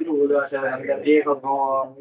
crudo, o sea, viejo, como...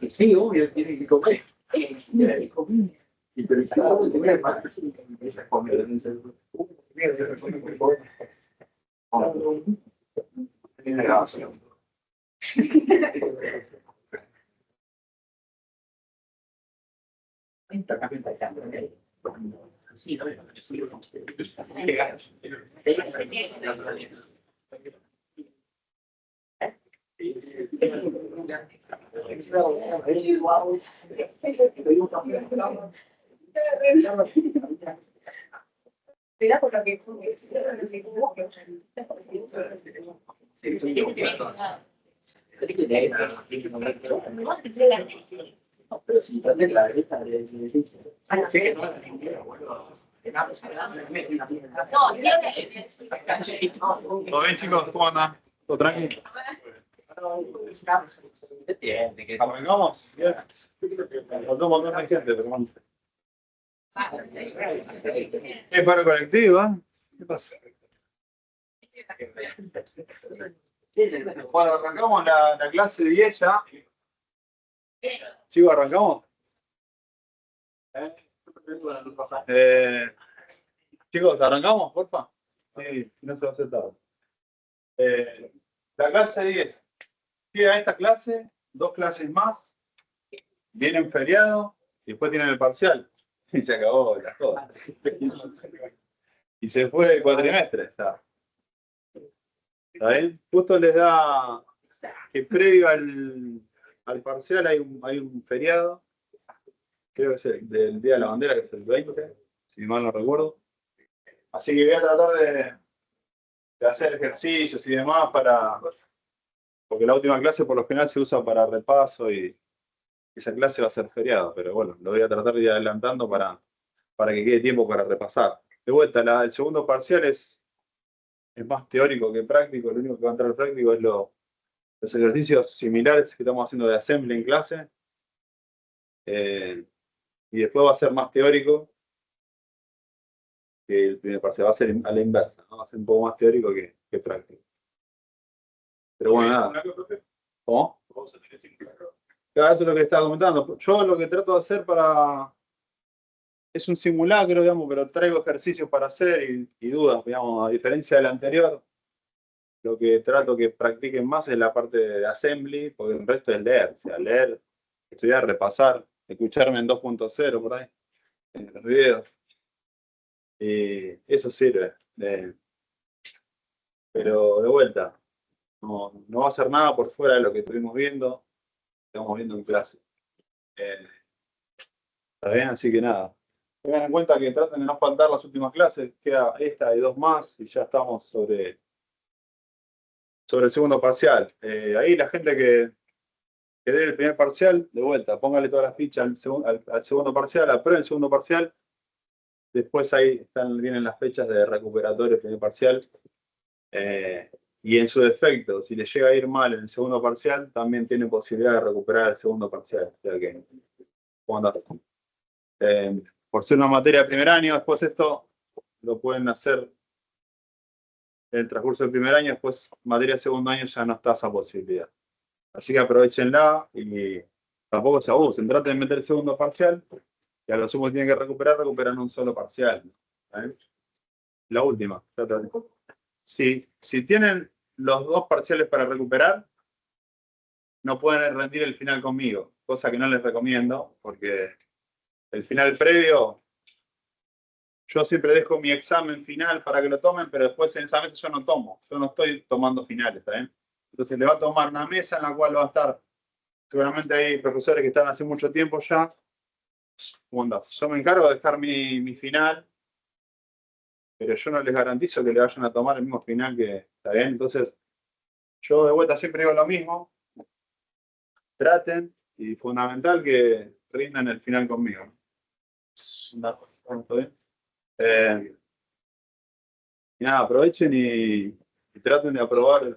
Sí, obvio, tiene que comer. Y pero si no, te voy a matar, ella come. Tiene gracia. Sí, no, sí, Mira por lo que pero si también la esta ¿Todo bien, chicos? ¿Cómo andan? ¿Todo tranquilo? ¿Arrancamos? Faltó un montón de gente, pero bueno. ¿Qué paro colectivo? ¿Qué pasa? Bueno, arrancamos la clase 10 ya. Chicos, ¿arrancamos? Chicos, ¿arrancamos, porfa? Sí, no se va a hacer tarde. La clase 10. Llega esta clase, 2 clases más, vienen feriado y después tienen el parcial. Y se acabó las cosas. Y se fue el cuatrimestre. ¿Está bien? Justo les da que previo al parcial hay un feriado. Creo que es el del Día de la Bandera, que es el 20, si mal no recuerdo. Así que voy a tratar de hacer ejercicios y demás porque la última clase por lo general se usa para repaso y esa clase va a ser feriado, pero bueno, lo voy a tratar de ir adelantando para que quede tiempo para repasar. De vuelta, el segundo parcial es más teórico que práctico, lo único que va a entrar práctico es los ejercicios similares que estamos haciendo de assembly en clase, y después va a ser más teórico que el primer parcial, va a ser a la inversa, ¿no? Va a ser un poco más teórico que práctico. Pero bueno, nada. ¿Cómo? Claro, eso es lo que estaba comentando. Yo lo que trato de hacer es un simulacro, digamos, pero traigo ejercicios para hacer y dudas, digamos, a diferencia del anterior. Lo que trato que practiquen más es la parte de assembly, porque el resto es leer. O sea, leer, estudiar, repasar, escucharme en 2.0 por ahí, en los videos. Y eso sirve. Pero de vuelta, no va a hacer nada por fuera de lo que estuvimos viendo, estamos viendo en clase. ¿Está bien? Así que nada. Tengan en cuenta que traten de no faltar las últimas clases, queda esta y 2 más y ya estamos sobre el segundo parcial. Ahí la gente que dé el primer parcial, de vuelta, póngale todas las fichas al segundo parcial, aprueben el segundo parcial Después ahí vienen las fechas de recuperatorio primer parcial. Y en su defecto, si le llega a ir mal en el segundo parcial, también tiene posibilidad de recuperar el segundo parcial. O sea que, por ser una materia de primer año, después esto lo pueden hacer en el transcurso del primer año, después materia de segundo año ya no está esa posibilidad. Así que aprovechenla y tampoco se abusen. Traten de meter el segundo parcial, y a lo sumo tienen que recuperan un solo parcial. La última. Si tienen los dos parciales para recuperar, no pueden rendir el final conmigo, cosa que no les recomiendo, porque el final previo, yo siempre dejo mi examen final para que lo tomen, pero después en esa mesa yo no tomo, yo no estoy tomando finales, ¿está bien? Entonces le va a tomar una mesa en la cual va a estar, seguramente hay profesores que están hace mucho tiempo ya. Yo me encargo de dejar mi final, pero yo no les garantizo que le vayan a tomar el mismo final que, ¿está bien? Entonces, yo de vuelta siempre digo lo mismo, traten y fundamental que rindan el final conmigo. Y nada, aprovechen y traten de aprobar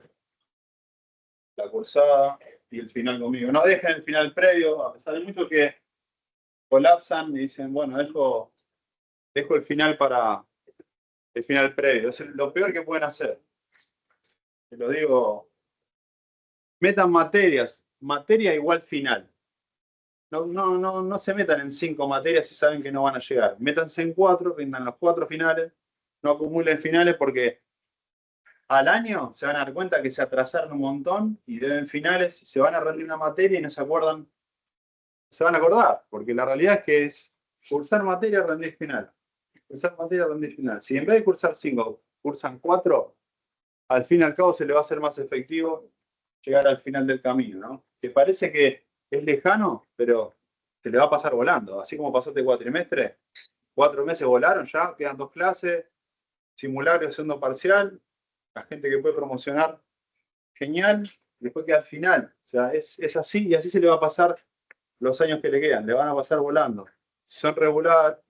la cursada y el final conmigo. No dejen el final previo, a pesar de mucho que colapsan y dicen, bueno, dejo el final para el final previo. Es lo peor que pueden hacer. Te lo digo, metan materias, materia igual final. No se metan en 5 materias si saben que no van a llegar. Métanse en 4, rindan los 4 finales, no acumulen finales porque al año se van a dar cuenta que se atrasaron un montón y deben finales y se van a rendir una materia y no se acuerdan, se van a acordar, porque la realidad es que es cursar materia, rendir final. Cursar materia, rendir final. Si en vez de cursar 5, cursan 4, al fin y al cabo se le va a hacer más efectivo llegar al final del camino, ¿no? Que parece que es lejano, pero se le va a pasar volando. Así como pasó este cuatrimestre, 4 meses volaron ya, quedan 2 clases, simulacro, segundo parcial, la gente que puede promocionar, genial, después queda al final. O sea, es así y así se le va a pasar los años que le quedan, le van a pasar volando. Son regular,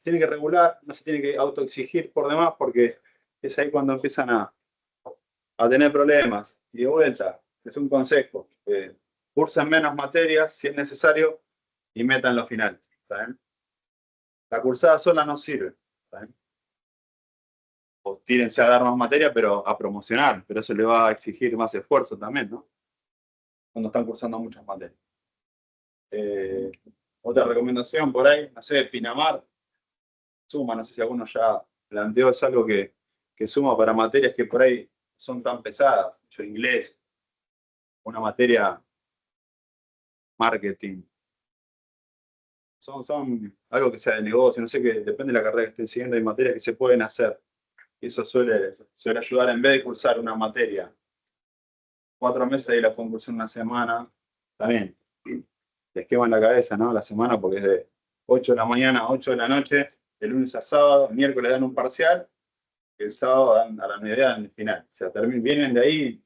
tienen que regular, no se tiene que autoexigir por demás porque es ahí cuando empiezan a tener problemas. Y de vuelta, es un consejo. Cursen menos materias si es necesario y metan los finales. ¿Está bien? La cursada sola no sirve. ¿Está bien? O tírense a dar más materia, pero a promocionar. Pero eso le va a exigir más esfuerzo también, ¿no? Cuando están cursando muchas materias. Otra recomendación por ahí, no sé, Pinamar, suma, no sé si alguno ya planteó, es algo que suma para materias que por ahí son tan pesadas. Yo inglés, una materia marketing. Son algo que sea de negocio, no sé qué, depende de la carrera que estén siguiendo, hay materias que se pueden hacer. Y eso suele ayudar en vez de cursar una materia 4 meses y la pueden cursar una semana. También les quema en la cabeza, ¿no? La semana porque es de 8 de la mañana a 8 de la noche, de lunes a sábado, miércoles dan un parcial, el sábado dan a la mediodía dan el final. O sea, vienen de ahí,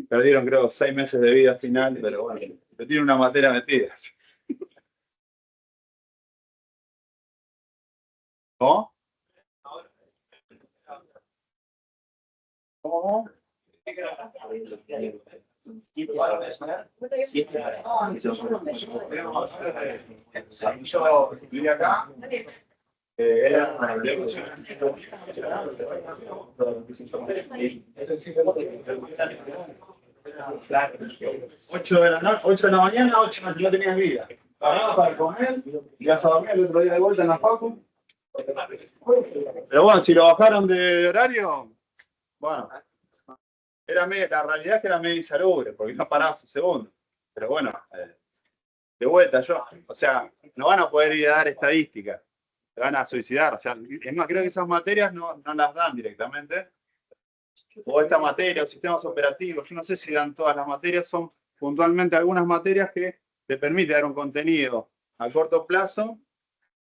perdieron creo 6 meses de vida final, pero bueno, tienen una materia metida. ¿Cómo? ¿Cómo? Yo vine acá. Era 8 de la mañana, 8 no tenías vida. Parabas para comer, ibas a dormir el otro día de vuelta en la facu. Pero bueno, si lo bajaron de horario, bueno, la realidad es que era medio insalubre, porque no paraba su segundo. Pero bueno, de vuelta o sea, no van a poder ir a dar estadística, se van a suicidar. O sea, es más, creo que esas materias no las dan directamente. O esta materia, o sistemas operativos, yo no sé si dan todas las materias, son puntualmente algunas materias que te permiten dar un contenido a corto plazo,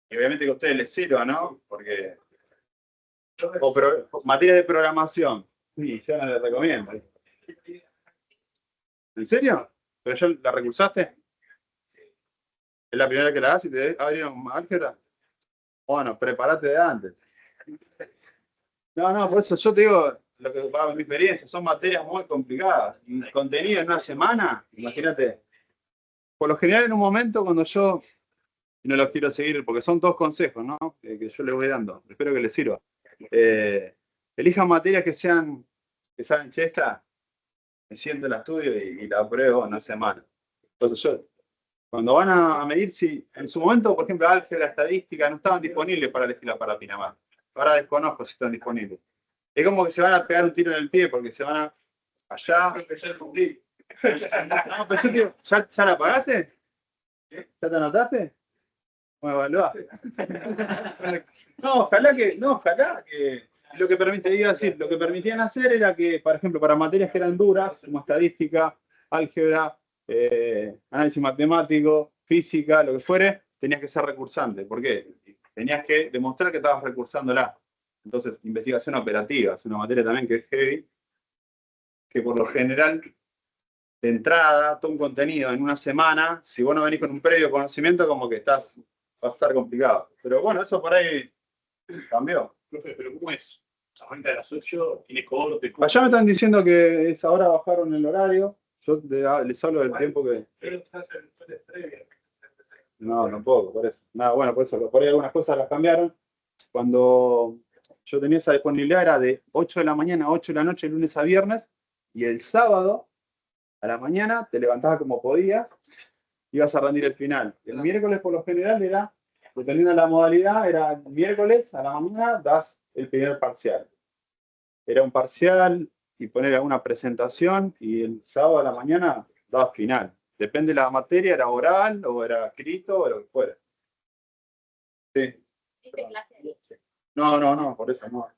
y obviamente que a ustedes les sirva, ¿no? Porque materias de programación, sí, yo no les recomiendo. ¿En serio? ¿Pero ya la recursaste? ¿Es la primera que la haces y te abrieron álgebra? Bueno, prepárate de antes. No, por eso yo te digo, lo que va a mi experiencia, son materias muy complicadas. Y contenido en una semana, imagínate. Por lo general, en un momento, cuando yo, y no los quiero seguir, porque son todos consejos, ¿no? Que yo les voy dando. Espero que les sirva. Elijan materias que saben, che, esta, me siento el estudio y la apruebo en una semana. Entonces yo, cuando van a medir, si en su momento, por ejemplo, álgebra, estadística, no estaban disponibles para elegirla para Pinamar. Ahora desconozco si están disponibles. Es como que se van a pegar un tiro en el pie porque se van a allá. No, pero yo digo, ¿ya la pagaste? ¿Ya te anotaste? Bueno, evaluá. Ojalá que lo que lo que permitían hacer era que, por ejemplo, para materias que eran duras, como estadística, álgebra, análisis matemático, física, lo que fuere, tenías que ser recursante. ¿Por qué? Tenías que demostrar que estabas recursándola. Entonces, investigación operativa, es una materia también que es heavy, que por lo general, de entrada, todo un contenido en una semana, si vos no venís con un previo conocimiento, como que va a estar complicado. Pero bueno, eso por ahí cambió. Profe, pero ¿cómo es? ¿Arranca a las 8? ¿Tiene corte? Allá me están diciendo que ahora bajaron el horario. Yo les hablo del tiempo que... Pero hacen previa. No puedo, por eso. Nada, bueno, por eso. Por ahí algunas cosas las cambiaron. Cuando yo tenía esa disponibilidad era de 8 de la mañana a 8 de la noche, lunes a viernes, y el sábado a la mañana te levantabas como podías, ibas a rendir el final. El miércoles por lo general era, dependiendo de la modalidad, era el miércoles a la mañana das el primer parcial. Era un parcial y poner alguna presentación, y el sábado a la mañana das final. Depende de la materia, era oral o era escrito o lo que fuera. Sí. No, por eso no.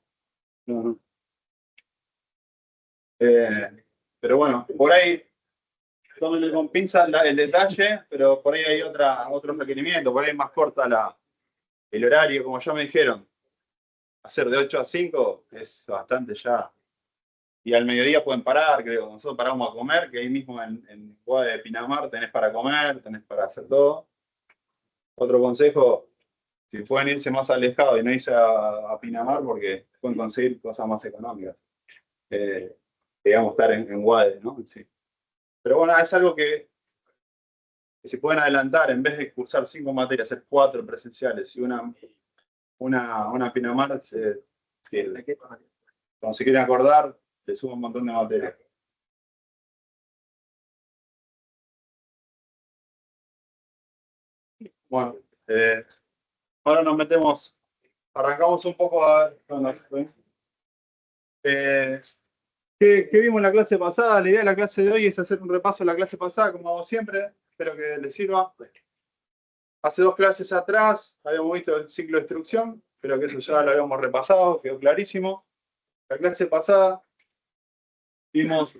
Pero bueno, por ahí, tómenle con pinzas el detalle, pero por ahí hay otro requerimiento, por ahí es más corta el horario, como ya me dijeron. Hacer de 8 a 5 es bastante ya. Y al mediodía pueden parar, creo. Nosotros paramos a comer, que ahí mismo en Guada de Pinamar tenés para comer, tenés para hacer todo. Otro consejo, si pueden irse más alejados y no irse a Pinamar, porque pueden conseguir cosas más económicas. Digamos, estar en Guade, ¿no? Sí. Pero bueno, es algo que se pueden adelantar, en vez de cursar 5 materias, hacer 4 presenciales y una Pinamar, cuando se quieren acordar, le subo un montón de materias. Bueno, ahora nos metemos, arrancamos un poco a ver. ¿Qué vimos en la clase pasada? La idea de la clase de hoy es hacer un repaso de la clase pasada, como hago siempre. Espero que les sirva. Hace 2 clases atrás habíamos visto el ciclo de instrucción. Creo que eso ya lo habíamos repasado, quedó clarísimo. La clase pasada vimos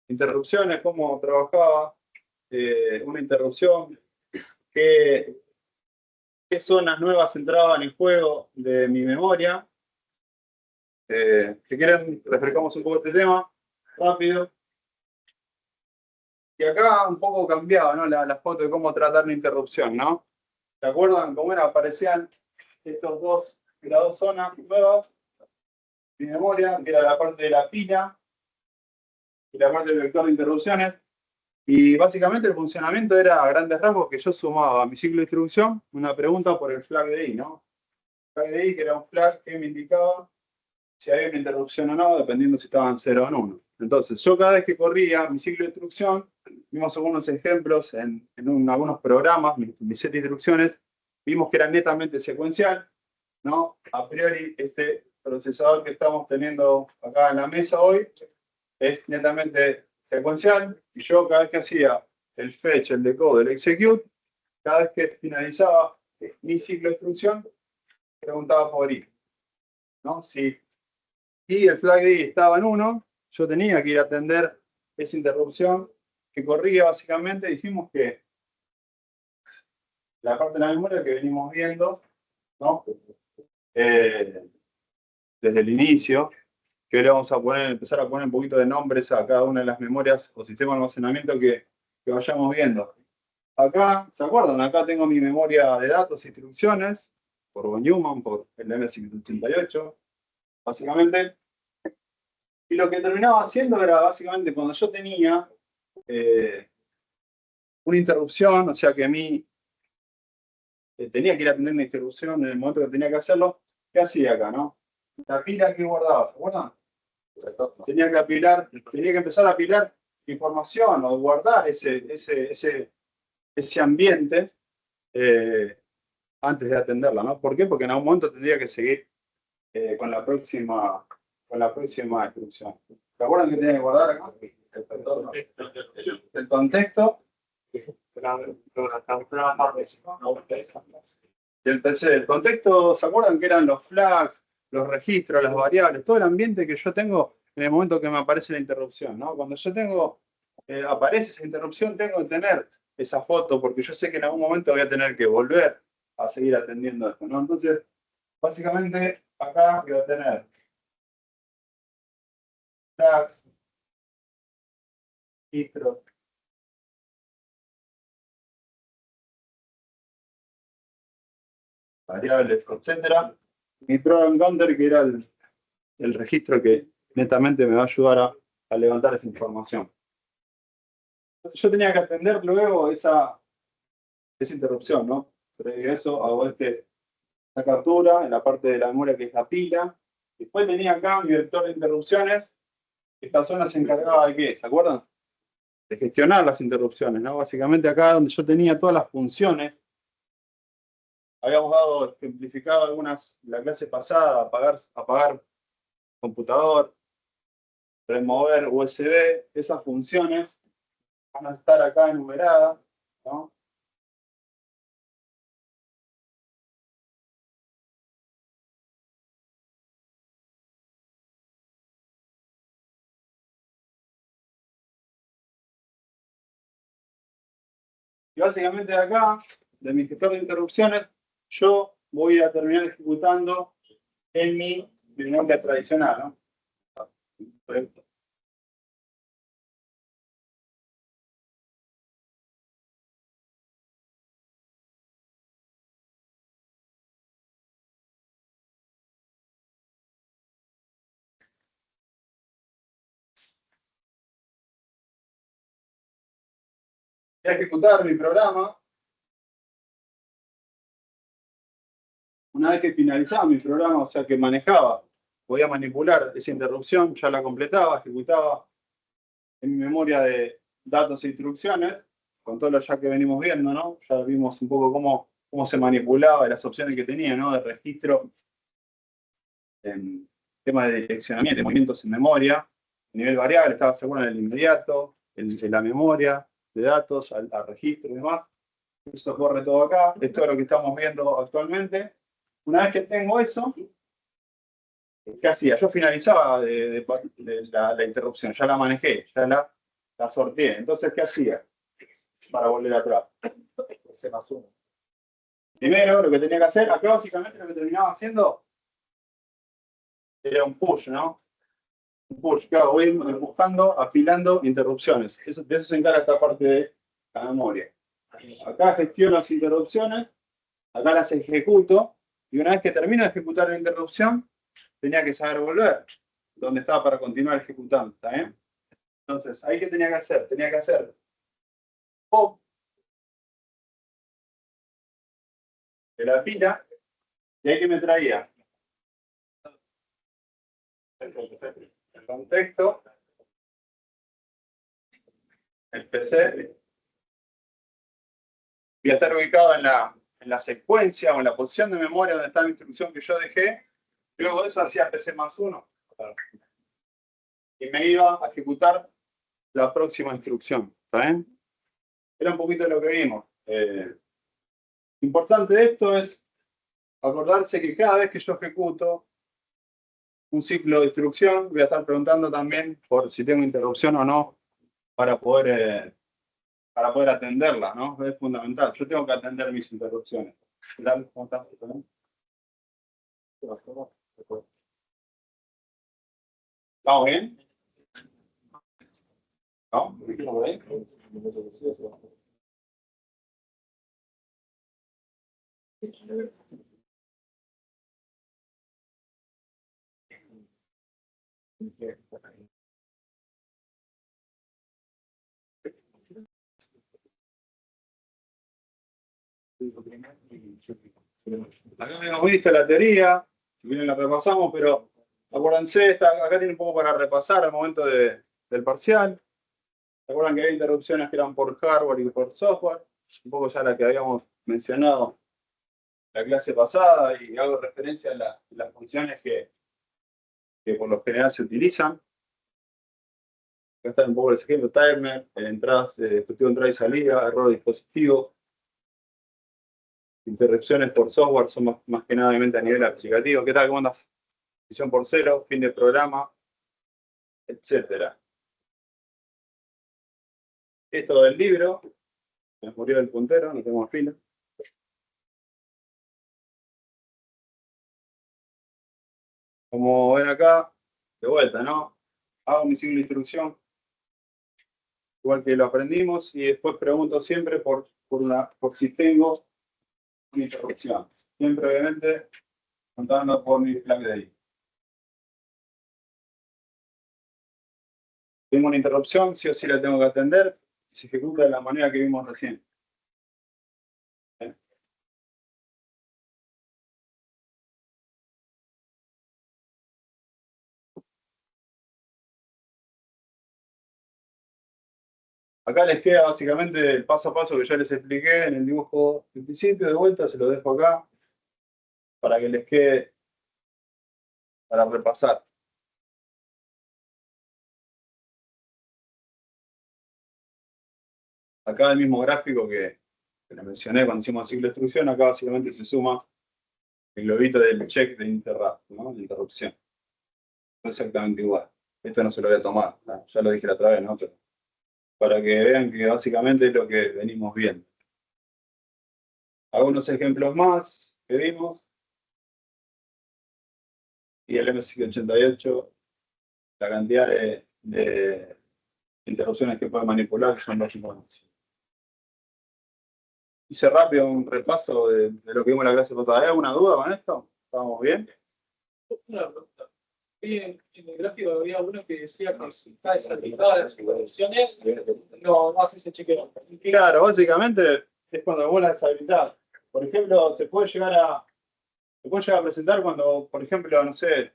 interrupciones, cómo trabajaba una interrupción, qué zonas nuevas entraban en juego de mi memoria. Si quieren, refrescamos un poco este tema, rápido. Y acá un poco cambiado, ¿no? La foto de cómo tratar una interrupción, ¿no? ¿Se acuerdan cómo era? Aparecían las dos zonas nuevas. Mi memoria, que era la parte de la pila y la parte del vector de interrupciones. Y básicamente el funcionamiento era a grandes rasgos que yo sumaba a mi ciclo de distribución una pregunta por el flag de I, ¿no? El flag de I, que era un flag que me indicaba si había una interrupción o no, dependiendo si estaban 0 o en 1. Entonces, yo cada vez que corría mi ciclo de instrucción, vimos algunos ejemplos en algunos programas, mi set de instrucciones, vimos que era netamente secuencial, ¿no? A priori, este procesador que estamos teniendo acá en la mesa hoy es netamente secuencial, y yo cada vez que hacía el fetch, el decode, el execute, cada vez que finalizaba mi ciclo de instrucción, preguntaba por I, ¿no? Si y el flag de I estaba en 1, yo tenía que ir a atender esa interrupción que corría básicamente. Dijimos que la parte de la memoria que venimos viendo, ¿no? Desde el inicio, que le vamos a empezar a poner un poquito de nombres a cada una de las memorias o sistemas de almacenamiento que vayamos viendo. Acá, ¿se acuerdan? Acá tengo mi memoria de datos e instrucciones, von Neumann, por el M588, básicamente. Y lo que terminaba haciendo era básicamente cuando yo tenía una interrupción, o sea que a mí tenía que ir a atender una interrupción en el momento que tenía que hacerlo, ¿qué hacía acá, no? La pila que guardaba, ¿se acuerdan? Tenía que empezar a apilar información o guardar ese ambiente antes de atenderla, ¿no? ¿Por qué? Porque en algún momento tendría que seguir con la próxima instrucción. ¿Se acuerdan que tenía que guardar acá? El contexto y el PC. El contexto, ¿se acuerdan que eran los flags, los registros, las variables, todo el ambiente que yo tengo en el momento que me aparece la interrupción, ¿no? Cuando yo tengo, aparece esa interrupción, tengo que tener esa foto porque yo sé que en algún momento voy a tener que volver a seguir atendiendo esto, ¿no? Entonces, básicamente, acá voy a tener flags, registros, variables, etcétera. Mi program counter, que era el registro que netamente me va a ayudar a levantar esa información. Entonces yo tenía que atender luego esa interrupción, ¿no? Previo a eso hago esta captura en la parte de la memoria que es la pila. Después tenía acá mi vector de interrupciones. Esta zona se encargaba de ¿qué? ¿Se acuerdan? De gestionar las interrupciones, ¿no? Básicamente acá donde yo tenía todas las funciones. Habíamos ejemplificado algunas en la clase pasada, apagar computador, remover USB, esas funciones van a estar acá enumeradas, ¿no? Y básicamente de acá, de mi gestor de interrupciones, yo voy a terminar ejecutando en mi memoria tradicional, ¿no? Voy a ejecutar mi programa. Una vez que finalizaba mi programa, o sea que manejaba, podía manipular esa interrupción, ya la completaba, ejecutaba en mi memoria de datos e instrucciones, con todo lo ya que venimos viendo, ¿no? Ya vimos un poco cómo se manipulaba las opciones que tenía, ¿no? De registro, en tema de direccionamiento, de movimientos en memoria, a nivel variable, estaba seguro en el inmediato, en la memoria de datos, al registro y demás. Eso corre todo acá, esto es lo que estamos viendo actualmente. Una vez que tengo eso, ¿qué hacía? Yo finalizaba la interrupción, ya la manejé, ya la sorteé. Entonces, ¿qué hacía? Para volver atrás. Primero, lo que tenía que hacer, acá básicamente lo que terminaba haciendo era un push, ¿no? Un push, claro, voy buscando, afilando interrupciones. De eso se encarga esta parte de la memoria. Acá gestiono las interrupciones, acá las ejecuto, y una vez que termino de ejecutar la interrupción, tenía que saber volver donde estaba para continuar ejecutando, ¿está bien? Entonces, ¿ahí qué tenía que hacer? Tenía que hacer pop de la pila, y ahí que me traía el contexto, el PC, voy a estar ubicado en la secuencia o en la posición de memoria donde está la instrucción que yo dejé. Luego de eso hacía PC más 1 y me iba a ejecutar la próxima instrucción. ¿Está bien? Era un poquito de lo que vimos. Importante de esto es acordarse que cada vez que yo ejecuto un ciclo de instrucción, voy a estar preguntando también por si tengo interrupción o no para poder atenderla, ¿no? Es fundamental. Yo tengo que atender mis interrupciones. ¿Cómo estás? ¿Estamos bien? ¿No? ¿Por ahí? Acá hemos visto la teoría, si bien la repasamos, pero acuérdense, acá tiene un poco para repasar al momento del parcial. ¿Se acuerdan que había interrupciones que eran por hardware y por software? Un poco ya la que habíamos mencionado la clase pasada y hago referencia a las funciones que por lo general se utilizan. Acá está un poco el ejemplo: timer, entradas, dispositivo de entrada y salida, error de dispositivo. Interrupciones por software son más que nada obviamente a nivel aplicativo. ¿Qué tal? ¿Cómo andas? Visión por cero, fin de programa, etcétera. Esto del libro, me murió el puntero, no tengo fila. Como ven acá, de vuelta, ¿no? Hago mi ciclo de instrucción, igual que lo aprendimos, y después pregunto siempre por si tengo una interrupción. Siempre, obviamente, contando por mi flag de ahí. Tengo una interrupción, sí o sí la tengo que atender, y se ejecuta de la manera que vimos recién. Acá les queda básicamente el paso a paso que ya les expliqué en el dibujo del principio. De vuelta se lo dejo acá para que les quede para repasar. Acá el mismo gráfico que les mencioné cuando hicimos el ciclo de instrucción, acá básicamente se suma el globito del check de interrupt, ¿no? De interrupción. Exactamente igual. Esto no se lo voy a tomar, ¿no? Ya lo dije la otra vez, ¿no? Pero para que vean que básicamente es lo que venimos viendo. Algunos ejemplos más que vimos. Y el MSX88, la cantidad de interrupciones que puede manipular son lógicos. Hice rápido un repaso de lo que vimos en la clase pasada. ¿Hay alguna duda con esto? ¿Estamos bien? Una pregunta. En el gráfico había uno que decía que si está desactivada las interrupciones, no hace ese chequeo. Claro, básicamente es cuando vos la deshabilitás. Por ejemplo, se puede llegar a presentar cuando, por ejemplo, no sé,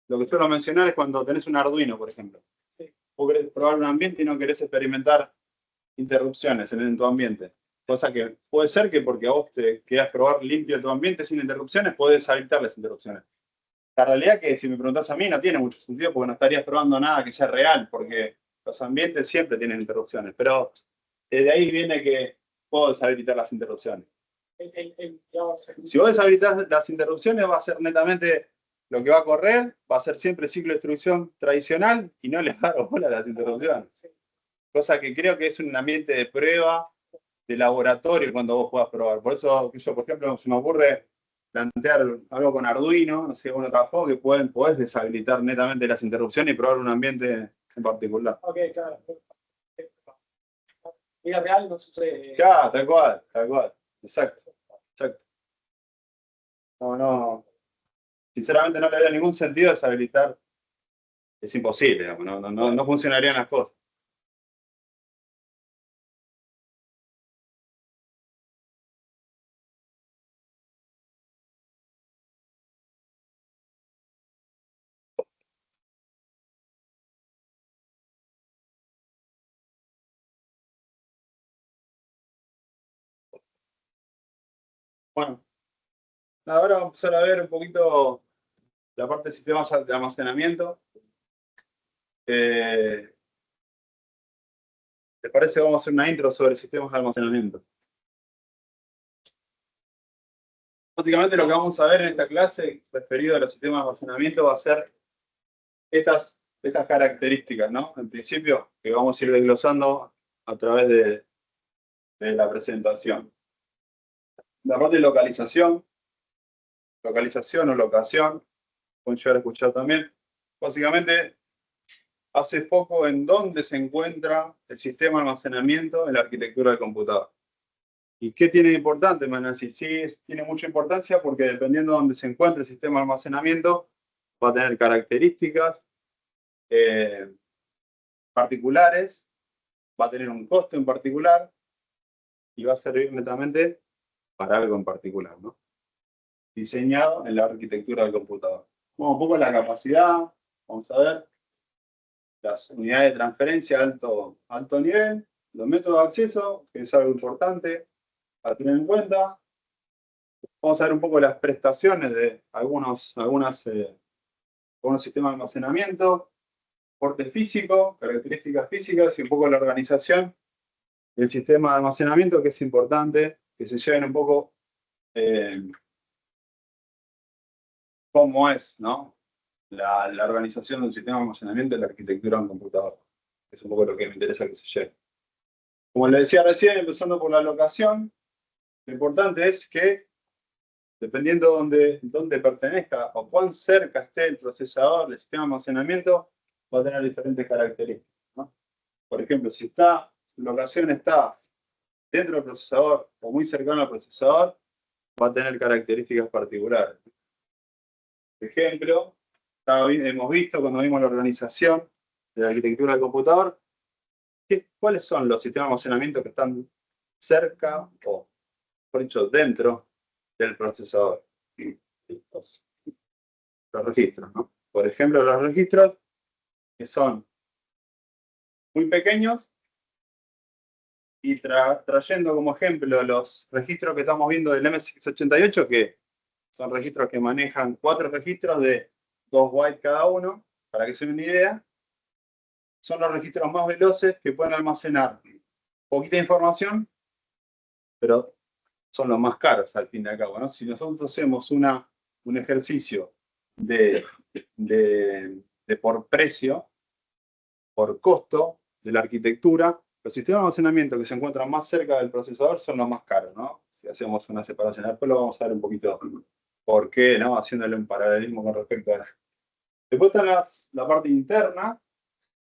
lo que suelo mencionar es cuando tenés un Arduino, por ejemplo. Sí. Vos querés probar un ambiente y no querés experimentar interrupciones en tu ambiente. Cosa que puede ser que porque a vos te quieras probar limpio tu ambiente sin interrupciones, podés deshabilitar las interrupciones. La realidad es que si me preguntás a mí no tiene mucho sentido porque no estarías probando nada que sea real, porque los ambientes siempre tienen interrupciones. Pero de ahí viene que puedo deshabilitar las interrupciones. Si vos deshabilitás las interrupciones, va a ser netamente lo que va a correr, va a ser siempre ciclo de instrucción tradicional y no le va a dar bola a las interrupciones. Cosa que creo que es un ambiente de prueba, de laboratorio cuando vos puedas probar. Por eso, yo, por ejemplo, se me ocurre plantear algo con Arduino, no sé, uno trabajó que podés deshabilitar netamente las interrupciones y probar un ambiente en particular. Ok, claro. Vida real no sucede. Ya, tal cual, exacto. No, sinceramente no le veo ningún sentido deshabilitar. Es imposible, digamos, no funcionarían las cosas. Bueno, ahora vamos a empezar a ver un poquito la parte de sistemas de almacenamiento. ¿Les parece? Vamos a hacer una intro sobre sistemas de almacenamiento. Básicamente lo que vamos a ver en esta clase referido a los sistemas de almacenamiento va a ser estas características, ¿no? En principio, que vamos a ir desglosando a través de la presentación. La parte de localización o locación, pueden llegar a escuchar también. Básicamente, hace foco en dónde se encuentra el sistema de almacenamiento en la arquitectura del computador. ¿Y qué tiene de importante? Me van a decir, sí, tiene mucha importancia porque dependiendo de dónde se encuentre el sistema de almacenamiento, va a tener características particulares, va a tener un costo en particular y va a servir netamente para algo en particular, ¿no? Diseñado en la arquitectura del computador. Bueno, un poco la capacidad, vamos a ver, las unidades de transferencia alto nivel, los métodos de acceso, que es algo importante a tener en cuenta. Vamos a ver un poco las prestaciones de algunos sistemas de almacenamiento, porte físico, características físicas y un poco la organización del sistema de almacenamiento, que es importante que se lleven un poco cómo es, ¿no? La organización de un sistema de almacenamiento en la arquitectura de un computador. Es un poco lo que me interesa que se lleve. Como les decía recién, empezando por la locación, lo importante es que, dependiendo dónde pertenezca o cuán cerca esté el procesador del sistema de almacenamiento, va a tener diferentes características, ¿no? Por ejemplo, si la locación está dentro del procesador o muy cercano al procesador, va a tener características particulares. Por ejemplo, hemos visto cuando vimos la organización de la arquitectura del computador, cuáles son los sistemas de almacenamiento que están cerca o, por dicho, dentro del procesador. Los registros, ¿no? Por ejemplo, los registros que son muy pequeños y trayendo como ejemplo los registros que estamos viendo del MSX88, que son registros que manejan 4 registros de 2 bytes cada uno, para que se den una idea. Son los registros más veloces que pueden almacenar poquita información, pero son los más caros al fin y al cabo, ¿no? Si nosotros hacemos un ejercicio de por precio, por costo de la arquitectura, los sistemas de almacenamiento que se encuentran más cerca del procesador son los más caros, ¿no? Si hacemos una separación, después lo vamos a ver un poquito por qué, ¿no? Haciéndole un paralelismo con respecto a eso. Después está la parte interna,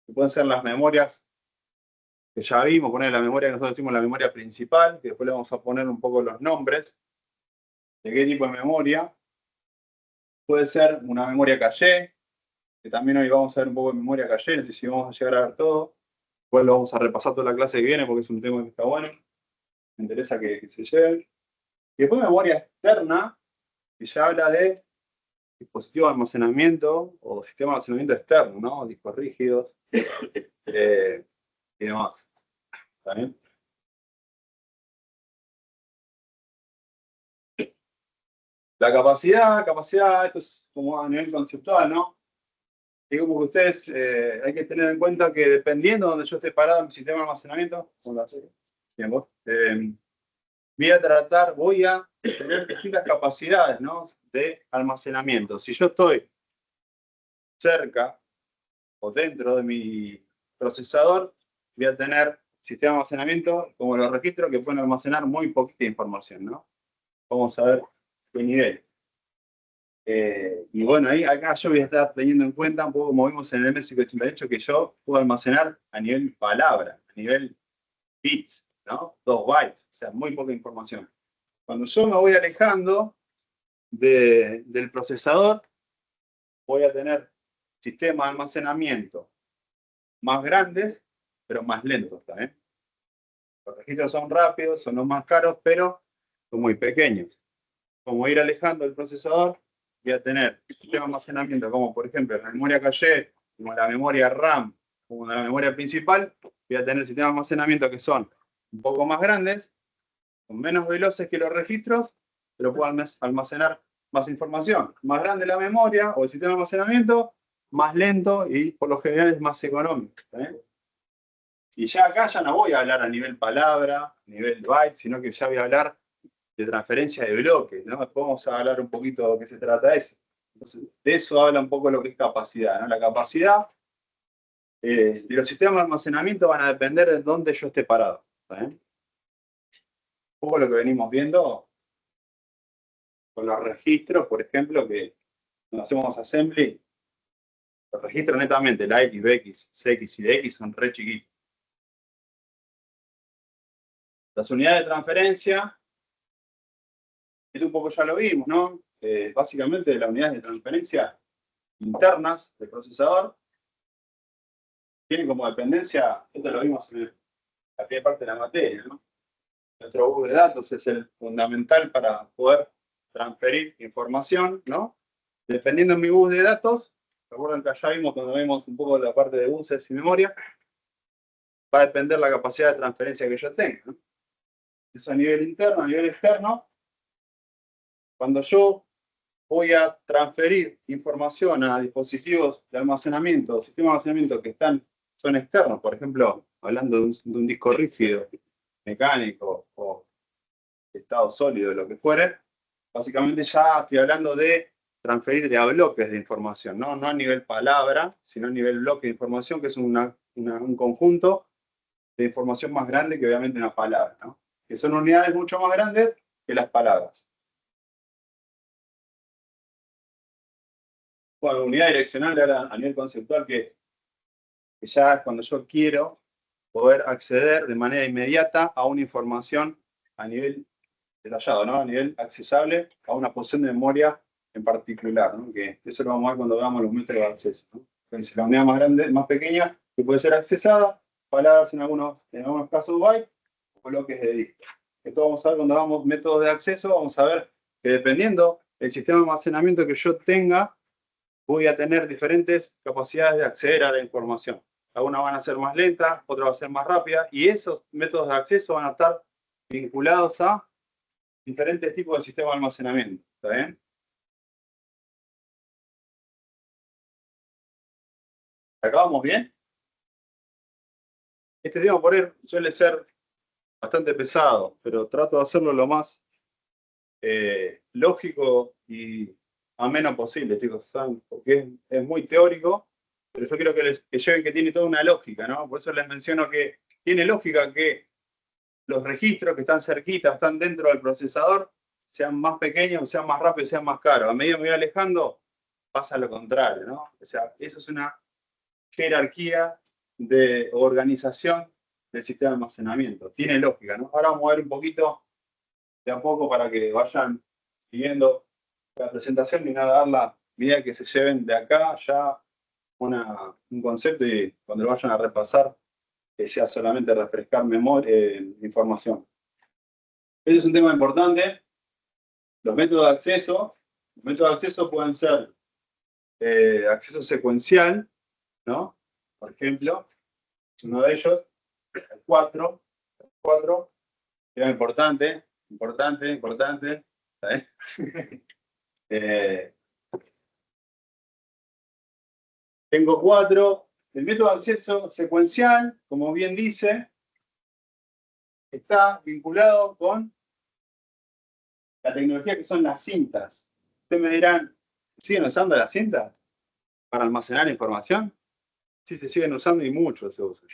que pueden ser las memorias que ya vimos, poner la memoria que nosotros decimos la memoria principal, que después le vamos a poner un poco los nombres de qué tipo de memoria. Puede ser una memoria caché, que también hoy vamos a ver un poco de memoria caché, no sé si vamos a llegar a ver todo. Después lo vamos a repasar toda la clase que viene porque es un tema que está bueno. Me interesa que se lleven. Y después memoria externa, que ya habla de dispositivo de almacenamiento o sistema de almacenamiento externo, ¿no? Discos rígidos y demás. ¿Está bien? La capacidad, esto es como a nivel conceptual, ¿no? Y como que ustedes hay que tener en cuenta que dependiendo de donde yo esté parado en mi sistema de almacenamiento, bien, voy a tener distintas capacidades, ¿no? De almacenamiento. Si yo estoy cerca o dentro de mi procesador, voy a tener sistema de almacenamiento como los registros que pueden almacenar muy poquita información, ¿no? Vamos a ver qué nivel. Y bueno, acá yo voy a estar teniendo en cuenta un poco como vimos en el MSX88 que yo puedo almacenar a nivel palabra, a nivel bits, ¿no? 2 bytes, o sea, muy poca información. Cuando yo me voy alejando del procesador, voy a tener sistemas de almacenamiento más grandes, pero más lentos también. Los registros son rápidos, son los más caros, pero son muy pequeños. Como ir alejando del procesador, voy a tener sistemas de almacenamiento como por ejemplo la memoria caché, como la memoria RAM, como la memoria principal, voy a tener sistemas de almacenamiento que son un poco más grandes, son menos veloces que los registros, pero puedo almacenar más información. Más grande la memoria o el sistema de almacenamiento, más lento y por lo general es más económico. Y ya acá ya no voy a hablar a nivel palabra, a nivel byte, sino que ya voy a hablar de transferencia de bloques, ¿no? Después vamos a hablar un poquito de qué se trata eso. Entonces, de eso habla un poco lo que es capacidad, ¿no? La capacidad de los sistemas de almacenamiento van a depender de dónde yo esté parado. Un poco lo que venimos viendo con los registros, por ejemplo, que cuando hacemos assembly, los registros netamente, la X, BX, CX y DX son re chiquitos. Las unidades de transferencia, esto un poco ya lo vimos, ¿no? Básicamente las unidades de transferencia internas del procesador tiene como dependencia, esto lo vimos en la primera parte de la materia, ¿no? Nuestro bus de datos es el fundamental para poder transferir información, ¿no? Dependiendo de mi bus de datos, recuerden que allá vimos cuando vimos un poco la parte de buses y memoria, va a depender la capacidad de transferencia que yo tenga, ¿no? Eso a nivel interno, a nivel externo. Cuando yo voy a transferir información a dispositivos de almacenamiento, sistemas de almacenamiento que son externos, por ejemplo, hablando de un disco rígido, mecánico o estado sólido, lo que fuere, básicamente ya estoy hablando de transferir de a bloques de información, ¿no? No a nivel palabra, sino a nivel bloque de información, que es un conjunto de información más grande que obviamente una palabra, ¿no? Que son unidades mucho más grandes que las palabras. Bueno, unidad direccional a nivel conceptual, que ya es cuando yo quiero poder acceder de manera inmediata a una información a nivel detallado, ¿no? A nivel accesible a una posición de memoria en particular, ¿no? Que eso lo vamos a ver cuando veamos los métodos de acceso, ¿no? Entonces, la unidad más grande, más pequeña, que puede ser accesada, palabras en algunos casos bytes, o bloques de disco. Esto vamos a ver cuando hagamos métodos de acceso, vamos a ver que dependiendo del sistema de almacenamiento que yo tenga, voy a tener diferentes capacidades de acceder a la información. Algunas van a ser más lentas, otras van a ser más rápidas, y esos métodos de acceso van a estar vinculados a diferentes tipos de sistemas de almacenamiento. ¿Está bien? ¿Acabamos bien? Este tema por ahí suele ser bastante pesado, pero trato de hacerlo lo más lógico y ameno posible, chicos, ¿saben? Porque es muy teórico, pero yo quiero que lleven que tiene toda una lógica, ¿no? Por eso les menciono que tiene lógica que los registros que están cerquitas, están dentro del procesador, sean más pequeños, sean más rápidos, sean más caros. A medida que me voy alejando, pasa lo contrario, ¿no? O sea, eso es una jerarquía de organización del sistema de almacenamiento. Tiene lógica, ¿no? Ahora vamos a ver un poquito de a poco para que vayan siguiendo la presentación y nada, dar la medida que se lleven de acá ya un concepto y cuando lo vayan a repasar, que sea solamente refrescar memoria, información. Ese es un tema importante. Los métodos de acceso. Los métodos de acceso pueden ser acceso secuencial, ¿no? Por ejemplo, uno de ellos, el 4, tema importante. Tengo 4. El método de acceso secuencial, como bien dice, está vinculado con la tecnología que son las cintas. Ustedes me dirán, ¿siguen usando las cintas para almacenar información? Sí, se siguen usando y mucho se usan.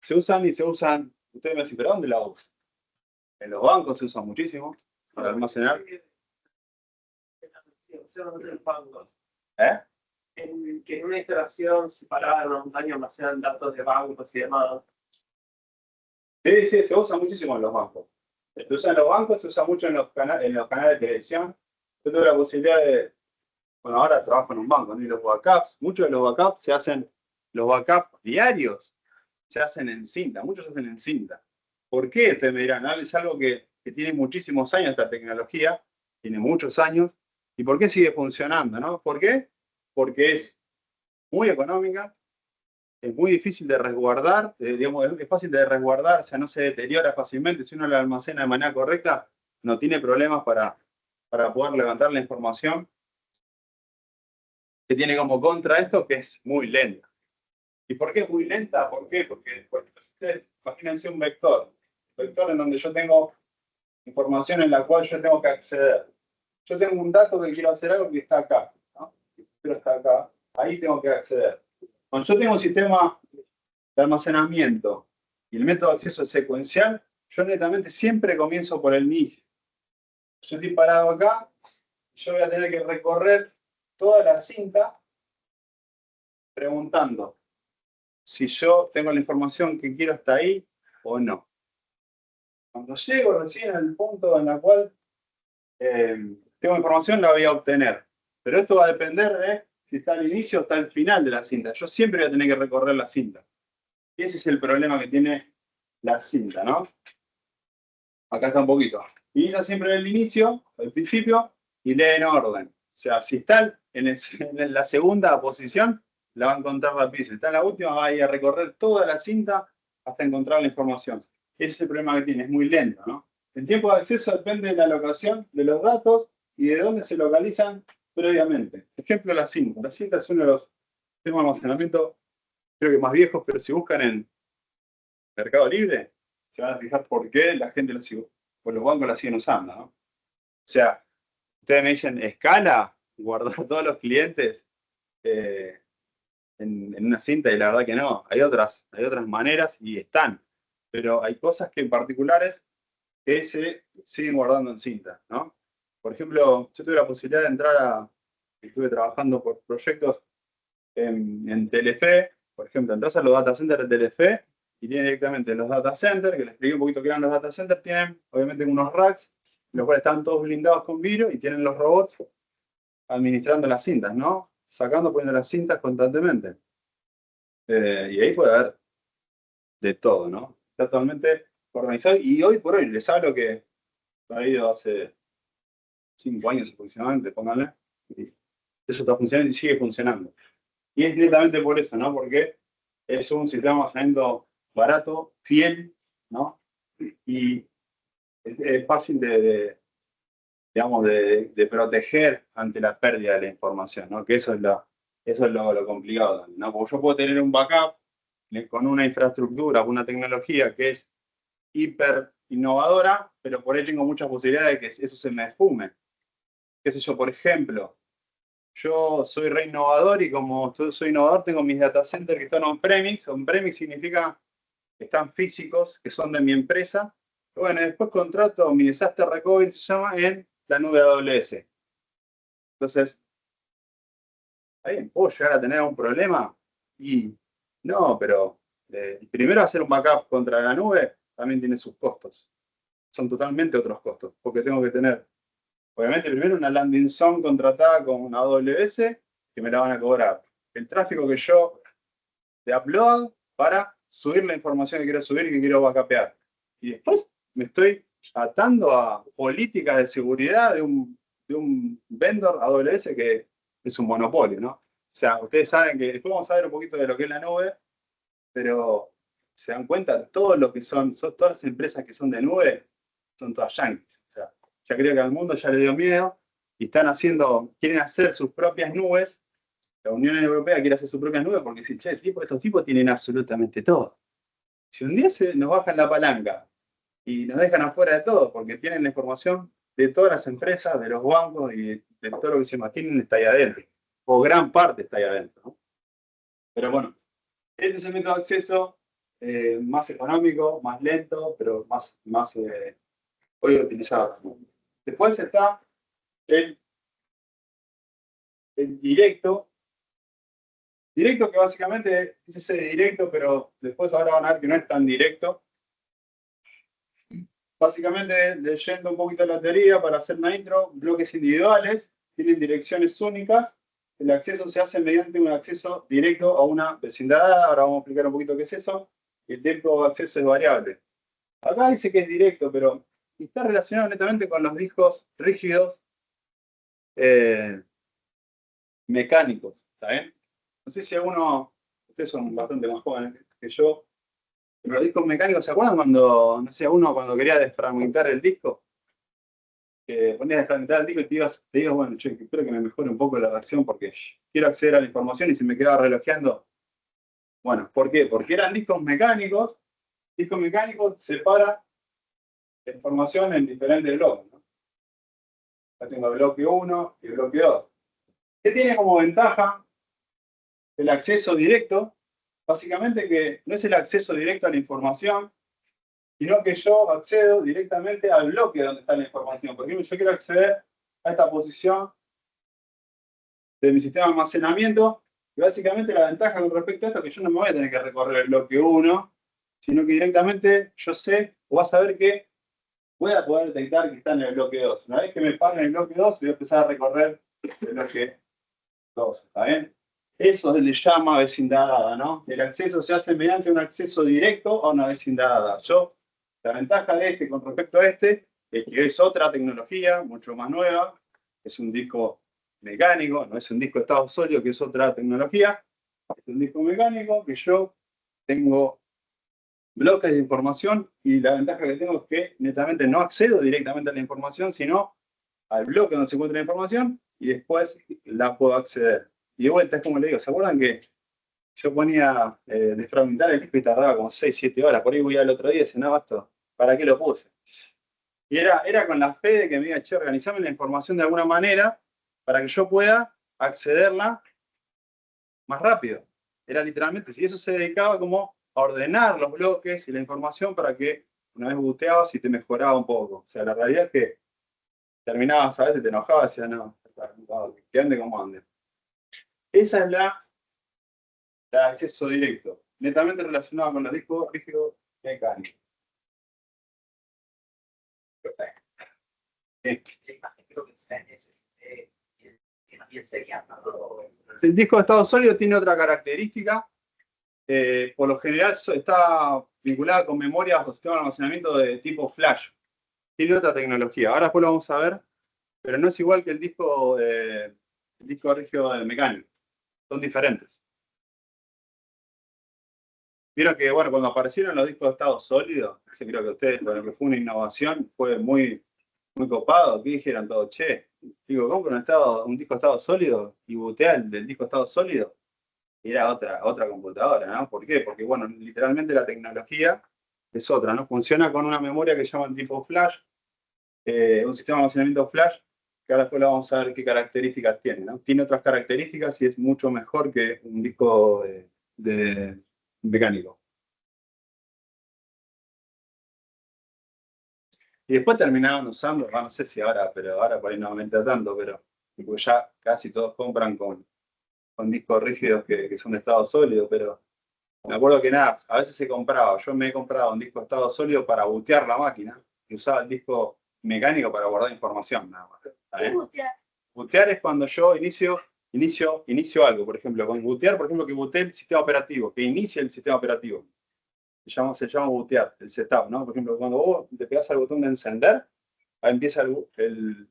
Se usan y se usan. Ustedes me dicen, ¿pero dónde la usan? En los bancos se usa muchísimo para almacenar. ¿Eh? Que en una instalación separada en una montaña almacenan datos de bancos y demás. Sí, se usa muchísimo en los bancos. Se usa en los bancos, se usa mucho en los canales de televisión. Yo tuve la posibilidad de, bueno, ahora trabajo en un banco, ¿no? Y los backups, muchos de los backups se hacen, los backups diarios se hacen en cinta, muchos se hacen en cinta. ¿Por qué? Ustedes me dirán, ¿no? Es algo que tiene muchísimos años esta tecnología, tiene muchos años. ¿Y por qué sigue funcionando, no? ¿Por qué? Porque es muy económica, es muy difícil de resguardar, digamos, es fácil de resguardar, o sea, no se deteriora fácilmente. Si uno la almacena de manera correcta, no tiene problemas para poder levantar la información. Que tiene como contra esto que es muy lenta. ¿Y por qué es muy lenta? ¿Por qué? Porque ustedes imagínense un vector en donde yo tengo información en la cual yo tengo que acceder. Yo tengo un dato que quiero hacer algo que está acá, ¿no? Pero está acá, ahí tengo que acceder. Cuando yo tengo un sistema de almacenamiento y el método de acceso es secuencial, yo netamente siempre comienzo por el inicio. Yo estoy parado acá, yo voy a tener que recorrer toda la cinta preguntando si yo tengo la información que quiero hasta ahí o no. Cuando llego recién al punto en el cual tengo información, la voy a obtener. Pero esto va a depender de si está al inicio o está al final de la cinta. Yo siempre voy a tener que recorrer la cinta. Y ese es el problema que tiene la cinta, ¿no? Acá está un poquito. Inicia siempre en el inicio, al principio, y lee en orden. O sea, si está en la segunda posición, la va a encontrar rapidísimo. Si está en la última, va a ir a recorrer toda la cinta hasta encontrar la información. Ese es el problema que tiene, es muy lento, ¿no? El tiempo de acceso depende de la locación de los datos y de dónde se localizan previamente. Por ejemplo, la cinta. La cinta es uno de los temas de almacenamiento, creo que más viejos, pero si buscan en Mercado Libre, se van a fijar por qué la gente los bancos la siguen usando, ¿no? O sea, ustedes me dicen, escala, guardar a todos los clientes en una cinta, y la verdad que no. Hay otras maneras y están. Pero hay cosas que en particulares que se siguen guardando en cinta, ¿no? Por ejemplo, yo tuve la posibilidad de estuve trabajando por proyectos en Telefe. Por ejemplo, entras a los data centers de Telefe y tiene directamente los data centers, que les expliqué un poquito qué eran los data centers, tienen obviamente unos racks, los cuales están todos blindados con vidrio y tienen los robots administrando las cintas, ¿no? Sacando, poniendo las cintas constantemente. Y ahí puede haber de todo, ¿no? Está totalmente organizado y hoy por hoy les hablo que ha ido hace 5 años aproximadamente, pónganle, y eso está funcionando y sigue funcionando. Y es netamente por eso, ¿no? Porque es un sistema de almacenamiento barato, fiel, ¿no? Y es fácil digamos, de proteger ante la pérdida de la información, ¿no? Que eso es lo complicado también, ¿no? Porque yo puedo tener un backup con una infraestructura, una tecnología que es hiper innovadora, pero por ahí tengo muchas posibilidades de que eso se me esfume. ¿Qué sé yo? Por ejemplo, yo soy re innovador y como soy innovador tengo mis data centers que están on-premise. On-premise significa que están físicos, que son de mi empresa. Bueno, después contrato mi disaster recovery, se llama, en la nube AWS. Entonces, ¿ahí puedo llegar a tener un problema? Y no, pero primero hacer un backup contra la nube también tiene sus costos. Son totalmente otros costos, porque tengo que tener, obviamente, primero una landing zone contratada con una AWS que me la van a cobrar. El tráfico que yo de upload para subir la información que quiero subir y que quiero backupear. Y después me estoy atando a políticas de seguridad de un vendor AWS que es un monopolio, ¿no? O sea, ustedes saben que después vamos a ver un poquito de lo que es la nube, pero se dan cuenta, todos los que son todas las empresas que son de nube son todas yankees. O sea, ya creo que al mundo ya le dio miedo y quieren hacer sus propias nubes. La Unión Europea quiere hacer sus propias nubes porque dice, che, estos tipos tienen absolutamente todo. Si un día nos bajan la palanca y nos dejan afuera de todo porque tienen la información de todas las empresas, de los bancos y de todo lo que se imaginen está ahí adentro. O gran parte está ahí adentro, ¿no? Pero bueno, este es el método de acceso más económico, más lento, pero más hoy utilizado. Después está el directo. Directo que básicamente es ese directo, pero después ahora van a ver que no es tan directo. Básicamente, leyendo un poquito la teoría para hacer una intro, bloques individuales tienen direcciones únicas. El acceso se hace mediante un acceso directo a una vecindad. Ahora vamos a explicar un poquito qué es eso. El tiempo de acceso es variable. Acá dice que es directo, pero está relacionado netamente con los discos rígidos mecánicos. ¿Está bien? No sé si ustedes son bastante más jóvenes que yo, pero los discos mecánicos, ¿se acuerdan cuando, no sé, cuando quería desfragmentar el disco? Que ponías a desfragmentar el disco y te ibas, bueno, che, espero que me mejore un poco la reacción porque quiero acceder a la información y se me quedaba relojeando. Bueno, ¿por qué? Porque eran discos mecánicos. Disco mecánico separa la información en diferentes bloques, ¿no? Acá tengo el bloque 1 y el bloque 2. ¿Qué tiene como ventaja el acceso directo? Básicamente que no es el acceso directo a la información, sino que yo accedo directamente al bloque donde está la información. Por ejemplo, yo quiero acceder a esta posición de mi sistema de almacenamiento, y básicamente la ventaja con respecto a esto es que yo no me voy a tener que recorrer el bloque 1, sino que directamente yo sé, o vas a ver que voy a poder detectar que está en el bloque 2. Una vez que me pare en el bloque 2, voy a empezar a recorrer el bloque 2, ¿está bien? Eso se le llama vecindad dada, ¿no? El acceso se hace mediante un acceso directo a una vecindad dada. La ventaja de este con respecto a este es que es otra tecnología, mucho más nueva. Es un disco mecánico, no es un disco de estado sólido, que es otra tecnología. Es un disco mecánico que yo tengo bloques de información y la ventaja que tengo es que netamente no accedo directamente a la información, sino al bloque donde se encuentra la información y después la puedo acceder. Y de vuelta es como le digo, ¿se acuerdan que yo ponía desfragmentar el disco y tardaba como 6, 7 horas? Por ahí voy al otro día y decía, no, esto, ¿para qué lo puse? Y era con la fe de que me diga, che, organizame la información de alguna manera para que yo pueda accederla más rápido. Era literalmente, si eso se dedicaba como a ordenar los bloques y la información para que una vez booteabas y te mejoraba un poco. O sea, la realidad es que terminabas, a veces te enojabas y decías, no, que ande como ande. Esa es la acceso directo, netamente relacionado con los discos rígidos mecánicos. El disco de estado sólido tiene otra característica. Por lo general está vinculada con memorias o sistemas de almacenamiento de tipo flash. Tiene otra tecnología. Ahora después lo vamos a ver, pero no es igual que el disco rígido mecánico. Son diferentes. Vieron que, bueno, cuando aparecieron los discos de estado sólido, creo que ustedes, bueno, que fue una innovación, fue muy, muy copado. ¿Qué dijeron todos? Che, digo, compro un disco de estado sólido y bootea el del disco de estado sólido. Y era otra computadora, ¿no? ¿Por qué? Porque, bueno, literalmente la tecnología es otra, ¿no? Funciona con una memoria que llaman tipo flash, un sistema de almacenamiento flash, que ahora después vamos a ver qué características tiene, ¿no? Tiene otras características y es mucho mejor que un disco de mecánico. Y después terminaban usando, no sé si ahora, pero ahora por ahí no aumenta tanto, pero porque ya casi todos compran con discos rígidos que son de estado sólido, pero me acuerdo que nada, a veces yo me he comprado un disco de estado sólido para bootear la máquina y usaba el disco mecánico para guardar información, nada más. ¿Qué es bootear? Bootear es cuando yo inicio algo, por ejemplo, con bootear, por ejemplo, que bootee el sistema operativo, que inicie el sistema operativo. Se llama bootear, el setup, ¿no? Por ejemplo, cuando vos te pegás al botón de encender, ahí empieza el